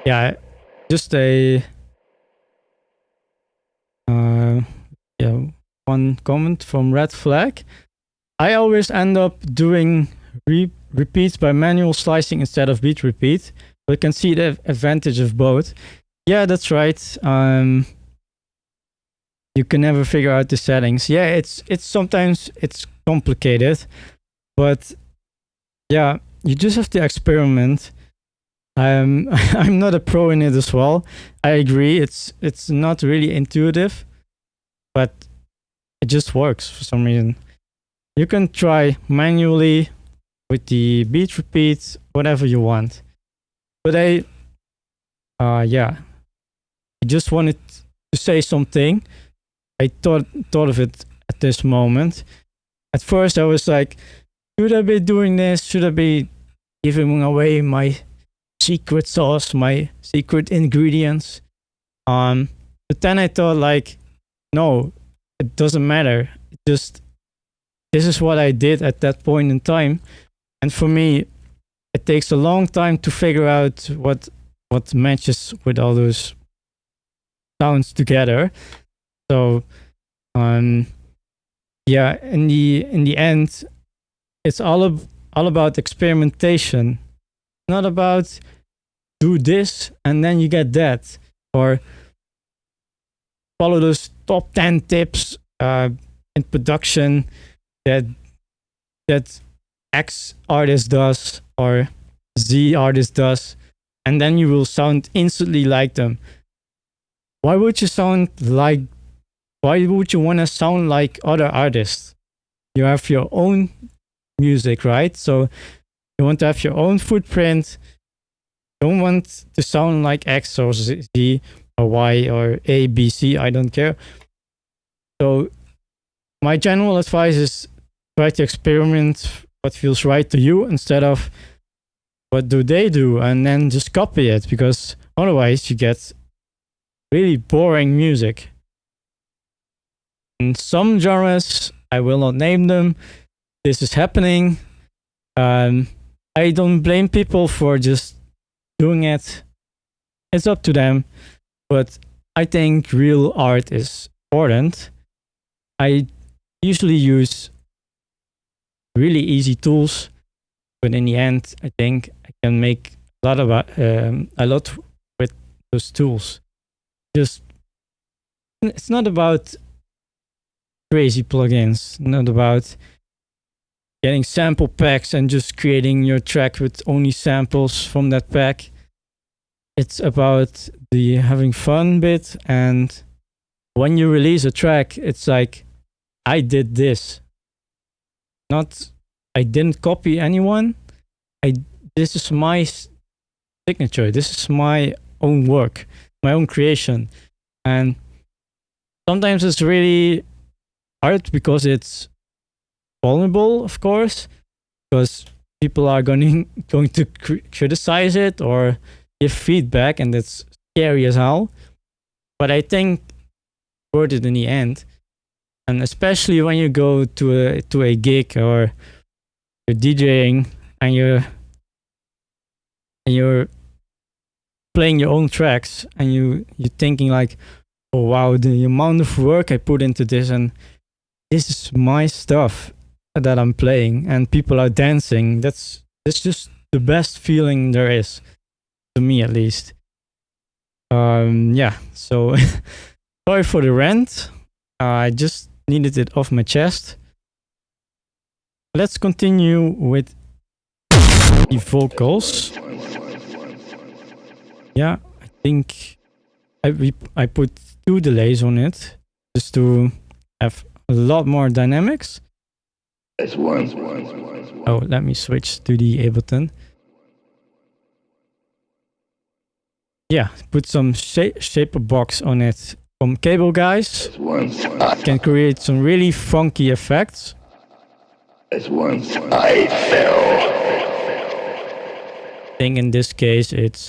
Yeah, just a one comment from Red Flag. I always end up doing repeats by manual slicing instead of beat repeat, but you can see the advantage of both. Yeah, that's right. You can never figure out the settings. Yeah, it's sometimes it's complicated, but yeah, you just have to experiment. I'm not a pro in it as well. I agree. It's not really intuitive, but it just works for some reason. You can try manually with the beat repeat, whatever you want. But I just wanted to say something. I thought of it at this moment. At first, I was like, should I be doing this? Should I be giving away my secret sauce, my secret ingredients? But then I thought, like, no, it doesn't matter. Just this is what I did at that point in time, and for me, it takes a long time to figure out what matches with all those sounds together. So, yeah, in the end, it's all about experimentation, not about do this and then you get that, or follow those top 10 tips in production that X artist does or Z artist does, and then you will sound instantly like them. Why would you want to sound like other artists? You have your own music, right? So you want to have your own footprint. Don't want to sound like X or Z or Y or A, B, C, I don't care. So my general advice is try to experiment what feels right to you instead of what do they do, and then just copy it, because otherwise you get really boring music. In some genres, I will not name them, this is happening. I don't blame people for just doing it. It's up to them. But I think real art is important. I usually use really easy tools, but in the end, I think I can make a lot with those tools. Just it's not about crazy plugins, not about getting sample packs and just creating your track with only samples from that pack. It's about the having fun bit, and when you release a track, it's like, I did this. Not, I didn't copy anyone. This is my signature. This is my own work, my own creation. And sometimes it's really hard because it's vulnerable, of course, because people are going to criticize it or give feedback, and it's scary as hell. But I think worth it in the end. And especially when you go to a gig or you're DJing and you're playing your own tracks, and you're thinking like, oh wow, the amount of work I put into this, and this is my stuff that I'm playing, and people are dancing. That's just the best feeling there is, to me at least. Yeah, so sorry for the rant. I just needed it off my chest. Let's continue with the vocals. Yeah, I think I put 2 delays on it just to have a lot more dynamics. Oh, let me switch to the ableton. Yeah, put some shaper box on it from Cable Guys. Can create some really funky effects. As once I fell. I think in this case it's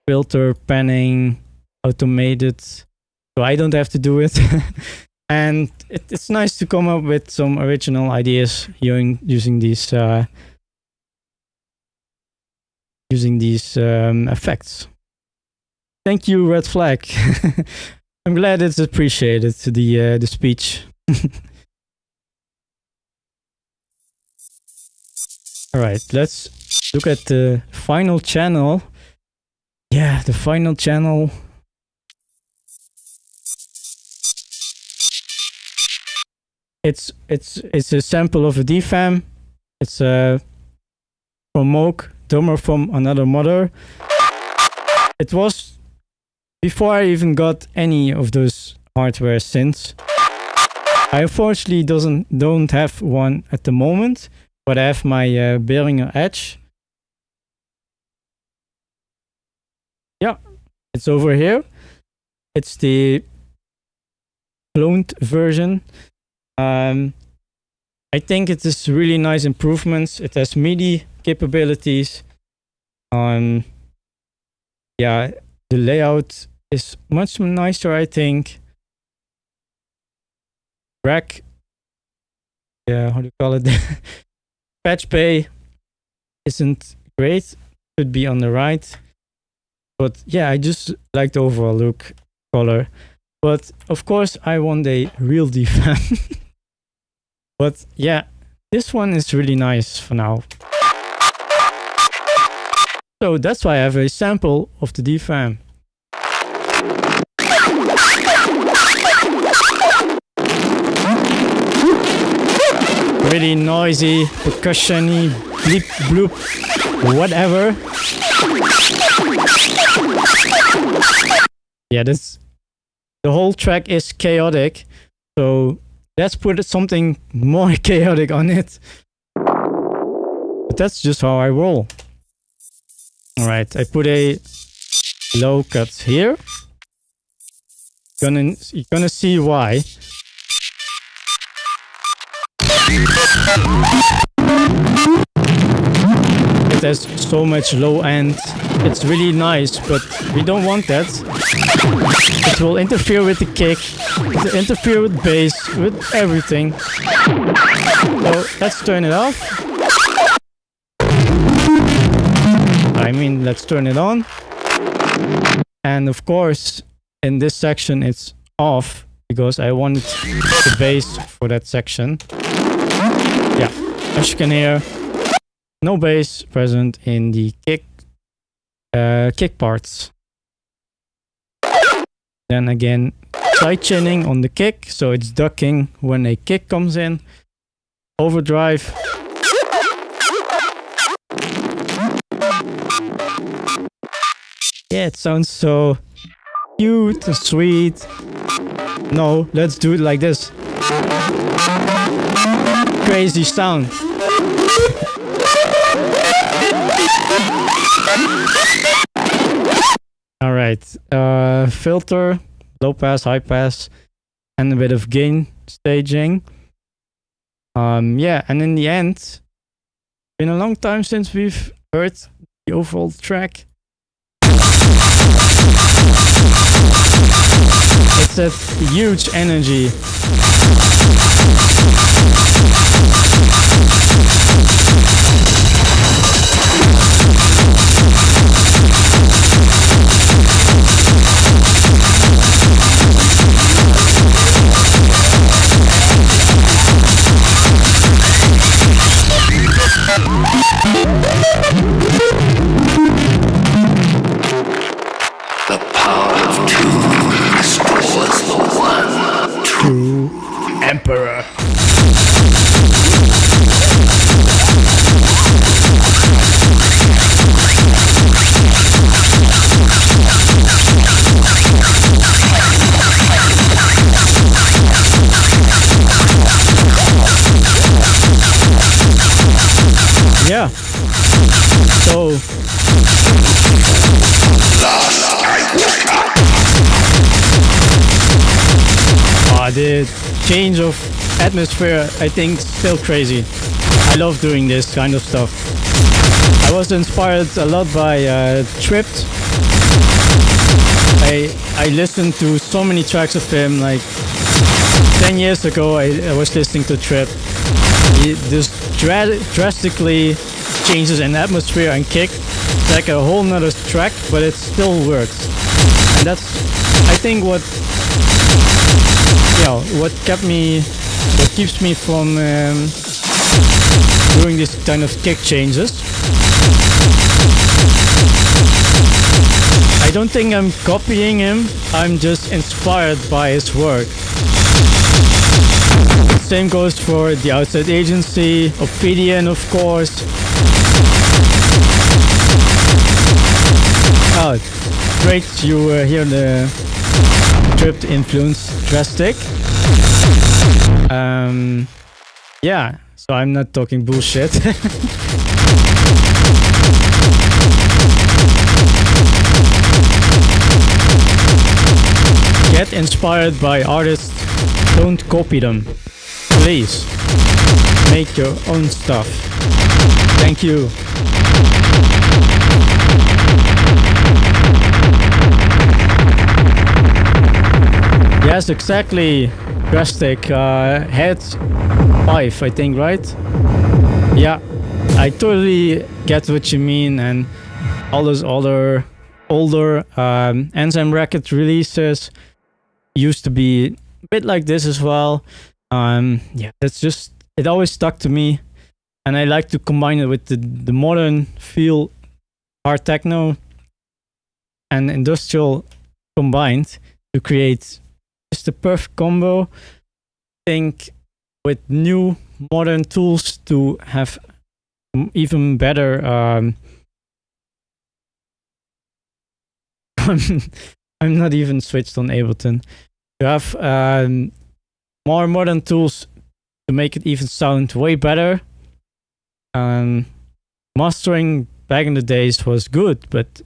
filter panning automated, so I don't have to do it. And it's nice to come up with some original ideas using these effects. Thank you, Red Flag. I'm glad it's appreciated, the speech. All right, let's look at the final channel. Yeah, the final channel. It's a sample of a DFAM. It's from Moog, drummer from Another Mother. It was before I even got any of those hardware synths. I unfortunately don't have one at the moment, but I have my Behringer Edge. Yeah, it's over here. It's the cloned version. I think it is really nice improvements. It has MIDI capabilities. Yeah, the layout is much nicer, I think. Rack, yeah, how do you call it? Patch bay isn't great. Should be on the right. But yeah, I just like the overall look, color. But of course, I want a real DFAM. But yeah, this one is really nice for now. So that's why I have a sample of the DFAM. Really noisy, percussion-y, bleep, bloop, whatever. Yeah, the whole track is chaotic, so let's put something more chaotic on it. But that's just how I roll. Alright, I put a low cut here. You're gonna see why. It has so much low end. It's really nice, but we don't want that. It will interfere with the kick, it will interfere with bass, with everything. So let's turn it off. I mean, let's turn it on. And of course, in this section, it's off because I wanted the bass for that section. Yeah, as you can hear, no bass present in the kick parts. Then again, side chaining on the kick, so it's ducking when a kick comes in. Overdrive. Yeah, it sounds so cute and sweet. No, let's do it like this. Crazy sound. All right, filter, low pass, high pass, and a bit of gain staging. Yeah, and in the end, it's been a long time since we've heard the overall track. It's that huge energy. The power of two restores the one. True Emperor. yeah. So the change of atmosphere, I think, still crazy. I love doing this kind of stuff. I was inspired a lot by Tripped. I listened to so many tracks of him. Like 10 years ago, I was listening to Tripped. He just drastically changes in atmosphere and kick. It's like a whole nother track, but it still works. And that's, I think, what keeps me from doing this kind of kick changes. I don't think I'm copying him, I'm just inspired by his work. Same goes for The Outside Agency, Obsidian, of course. Oh, great you hear the Tripped influence drastic. Yeah, so I'm not talking bullshit. Get inspired by artists, don't copy them. Please, make your own stuff. Thank you. Yes, exactly. Drastic. Head 5, I think, right? Yeah, I totally get what you mean, and all those older Enzyme Records releases used to be a bit like this as well. Yeah, that's just, it always stuck to me, and I like to combine it with the modern feel, hard techno and industrial combined to create just the perfect combo. I think with new modern tools to have even better I'm not even switched on Ableton. You have more modern tools to make it even sound way better. Mastering back in the days was good, but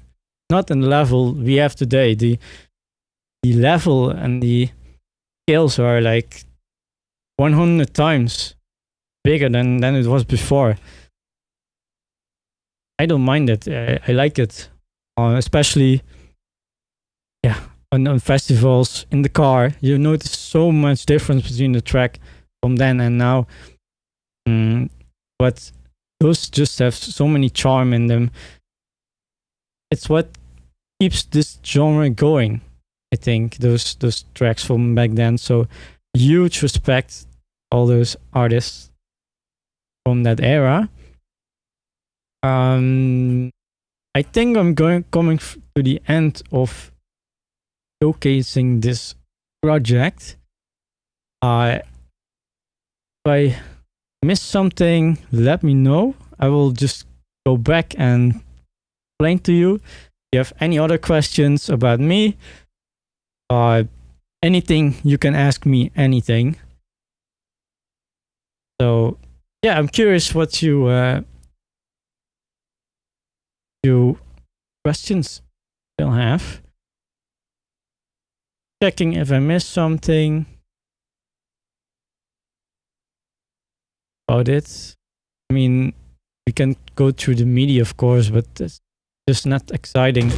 not in the level we have today. The level and the scales are like 100 times bigger than it was before. I don't mind it. I like it, especially on festivals, in the car. You notice so much difference between the track from then and now. But those just have so many charm in them. It's what keeps this genre going, I think, those tracks from back then. So huge respect all those artists from that era. I think I'm coming to the end of showcasing this project. If I missed something, let me know. I will just go back and explain to you. If you have any other questions about me, anything, you can ask me anything. So yeah, I'm curious what you questions still have. Checking if I missed something about it. I mean, we can go through the media, of course, but it's just not exciting.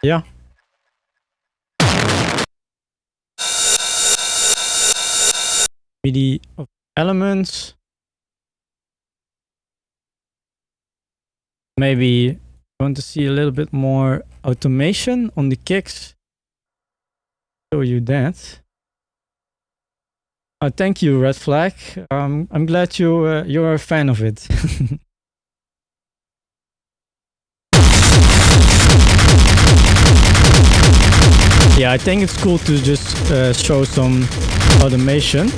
Yeah. MIDI of elements. Maybe want to see a little bit more automation on the kicks. Show you that. Thank you, Red Flag. I'm glad you're a fan of it. Yeah, I think it's cool to just show some automation.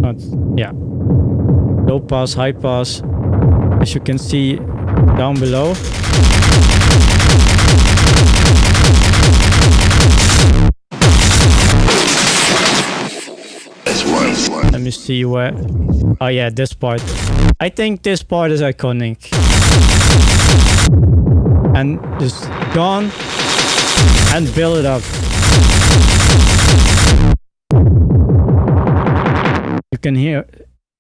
But yeah. low pass, high pass, as you can see down below. Let me see where. Oh yeah, this part. I think this part is iconic. And just gone and build it up. You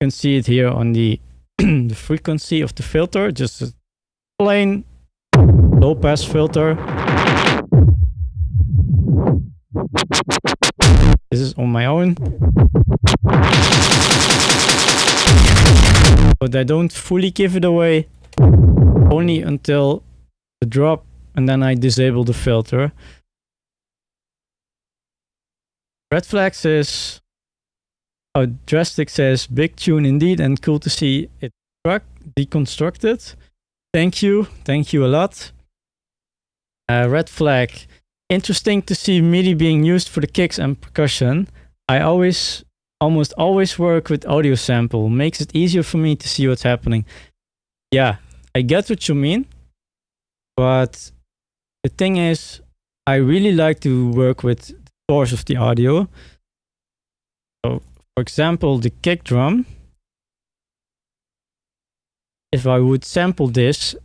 can see it here on the the frequency of the filter, just a plain low pass filter. This is on my own. But I don't fully give it away, only until the drop, and then I disable the filter. Red Flag says, oh, Drastic says, big tune indeed, and cool to see it deconstructed. Thank you a lot. Red Flag, interesting to see MIDI being used for the kicks and percussion. I almost always work with audio sample, makes it easier for me to see what's happening. Yeah, I get what you mean, but the thing is, I really like to work with the source of the audio. So, for example, the kick drum. If I would sample this,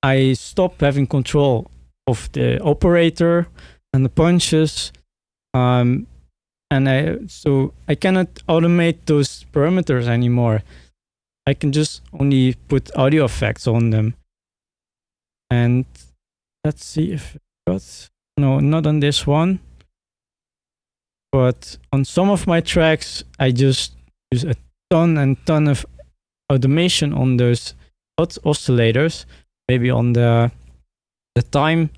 I stop having control of the operator and the punches. So I cannot automate those parameters anymore. I can just only put audio effects on them. And let's see if I got, no, not on this one. But on some of my tracks, I just use a ton of automation on those oscillators. Maybe on the time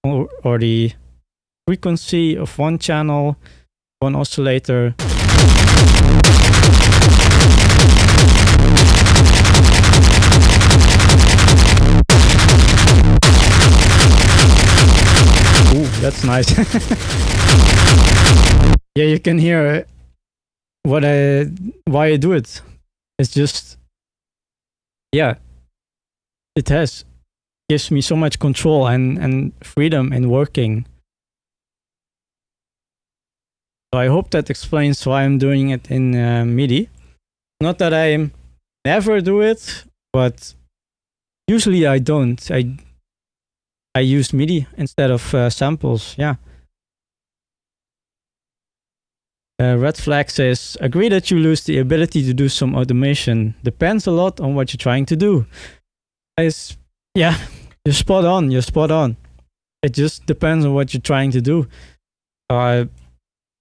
or the frequency of one channel, one oscillator. Ooh, that's nice. Yeah, you can hear why I do it. It's just, yeah, it gives me so much control and freedom in working. So I hope that explains why I'm doing it in MIDI. Not that I never do it, but usually I don't. I use MIDI instead of samples. Yeah. Red Flag says, agree that you lose the ability to do some automation. Depends a lot on what you're trying to do. Yeah, you're spot on. You're spot on. It just depends on what you're trying to do.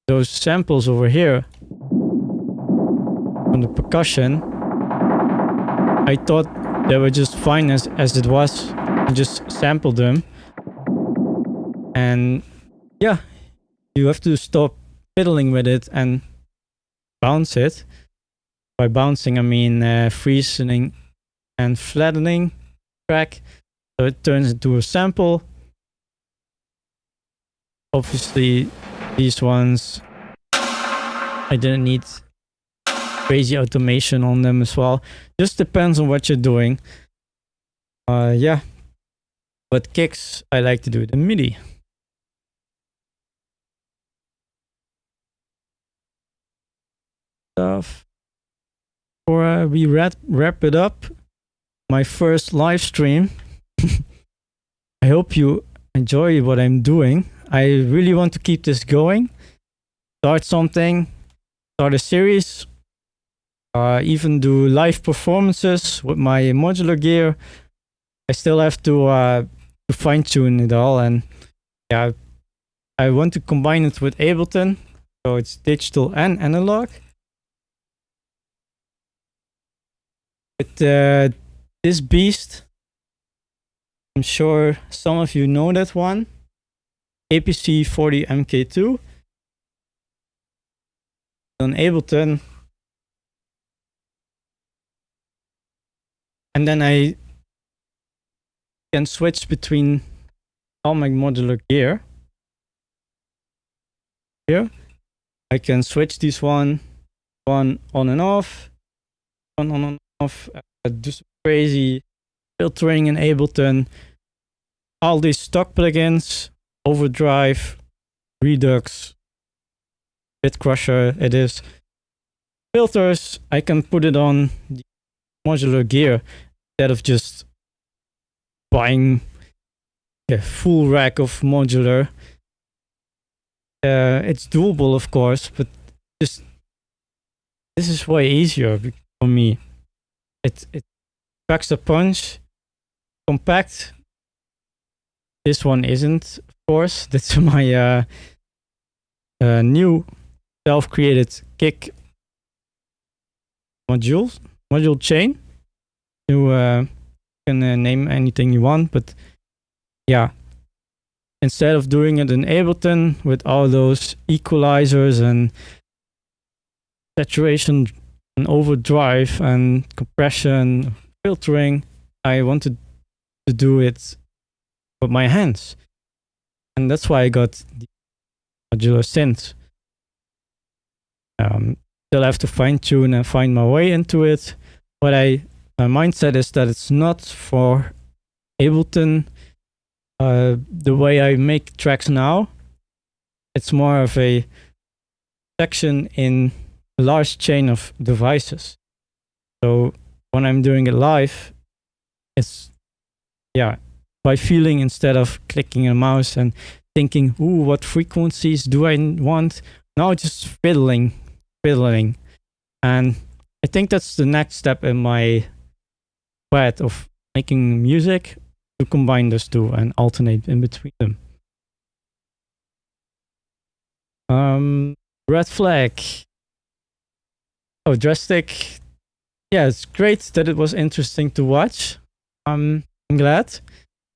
Those samples over here on the percussion, I thought they were just fine as it was. I just sampled them. And yeah, you have to stop fiddling with it and bounce it. By bouncing, I mean freezing and flattening track. So it turns into a sample. Obviously, these ones, I didn't need crazy automation on them as well. Just depends on what you're doing. Yeah. But kicks, I like to do it in MIDI. Before we wrap it up, my first live stream. I hope you enjoy what I'm doing. I really want to keep this going. Start something, start a series, even do live performances with my modular gear. I still have to fine tune it all, and yeah, I want to combine it with Ableton, so it's digital and analog. With this beast, I'm sure some of you know that one, APC 40 MK2. On Ableton, and then I can switch between all my modular gear. Here I can switch these one on and off, on off, do some crazy filtering in Ableton, all these stock plugins, Overdrive, Redux, Bit Crusher, it is. Filters, I can put it on the modular gear instead of just buying a full rack of modular. It's doable, of course, but just this is way easier for me. It packs a punch, compact. This one isn't, of course. That's my new self-created kick module chain. You can name anything you want, but yeah. Instead of doing it in Ableton with all those equalizers and saturation and overdrive and compression, filtering, I wanted to do it with my hands. And that's why I got the modular synth. Still have to fine tune and find my way into it. But my mindset is that it's not for Ableton. The way I make tracks now, it's more of a section in a large chain of devices. So when I'm doing it live, it's by feeling instead of clicking a mouse and thinking, ooh, what frequencies do I want? Now just fiddling. And I think that's the next step in my path of making music, to combine those two and alternate in between them. Red flag. Oh, Drastic. Yeah, it's great that it was interesting to watch. I'm glad.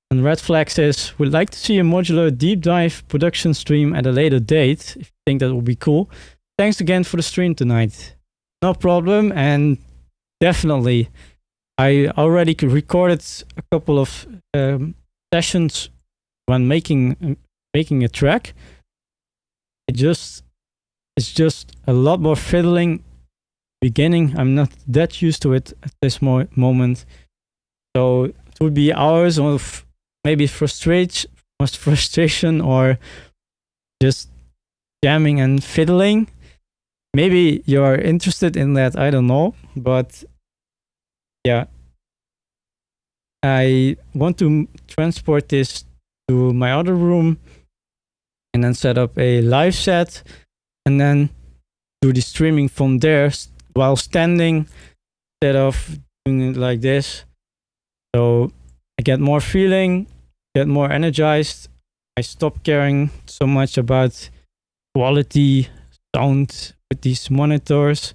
And Red Flag says, would like to see a modular deep dive production stream at a later date, if you think that would be cool. Thanks again for the stream tonight. No problem, and definitely. I already recorded a couple of sessions when making a track. It's just a lot more fiddling beginning. I'm not that used to it at this moment, so it would be hours of maybe frustration or just jamming and fiddling. Maybe you're interested in that, I don't know, but yeah, I want to transport this to my other room and then set up a live set and then do the streaming from there while standing instead of doing it like this. So I get more feeling, get more energized. I stop caring so much about quality, sound with these monitors.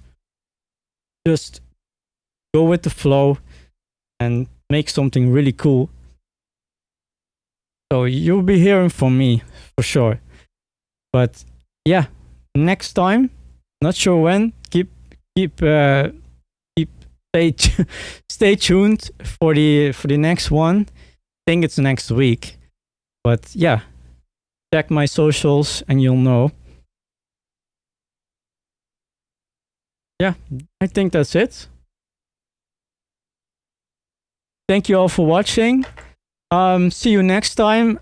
Just go with the flow and make something really cool. So you'll be hearing from me for sure. But yeah, next time, not sure when. Stay tuned for the next one. I think it's next week. But yeah, check my socials and you'll know. Yeah, I think that's it. Thank you all for watching. See you next time.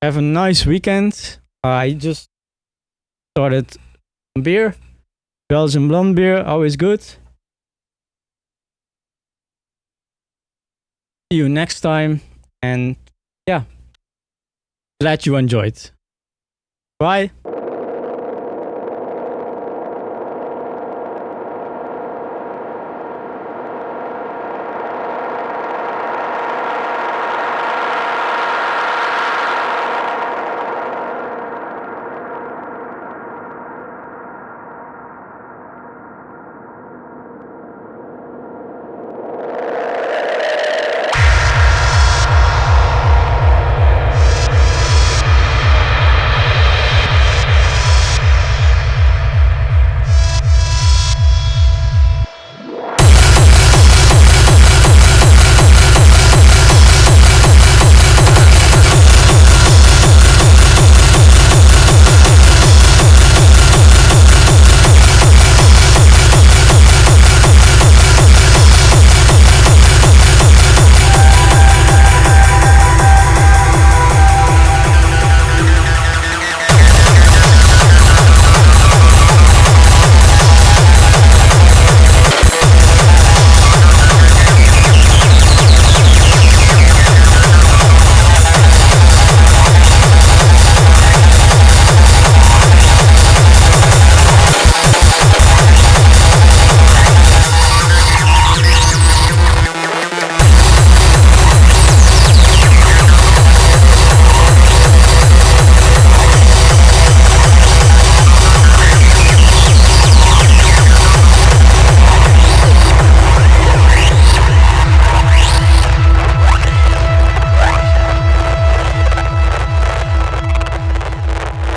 Have a nice weekend. I just started some beer. Belgian blonde beer, always good. See you next time. And yeah, glad you enjoyed. Bye.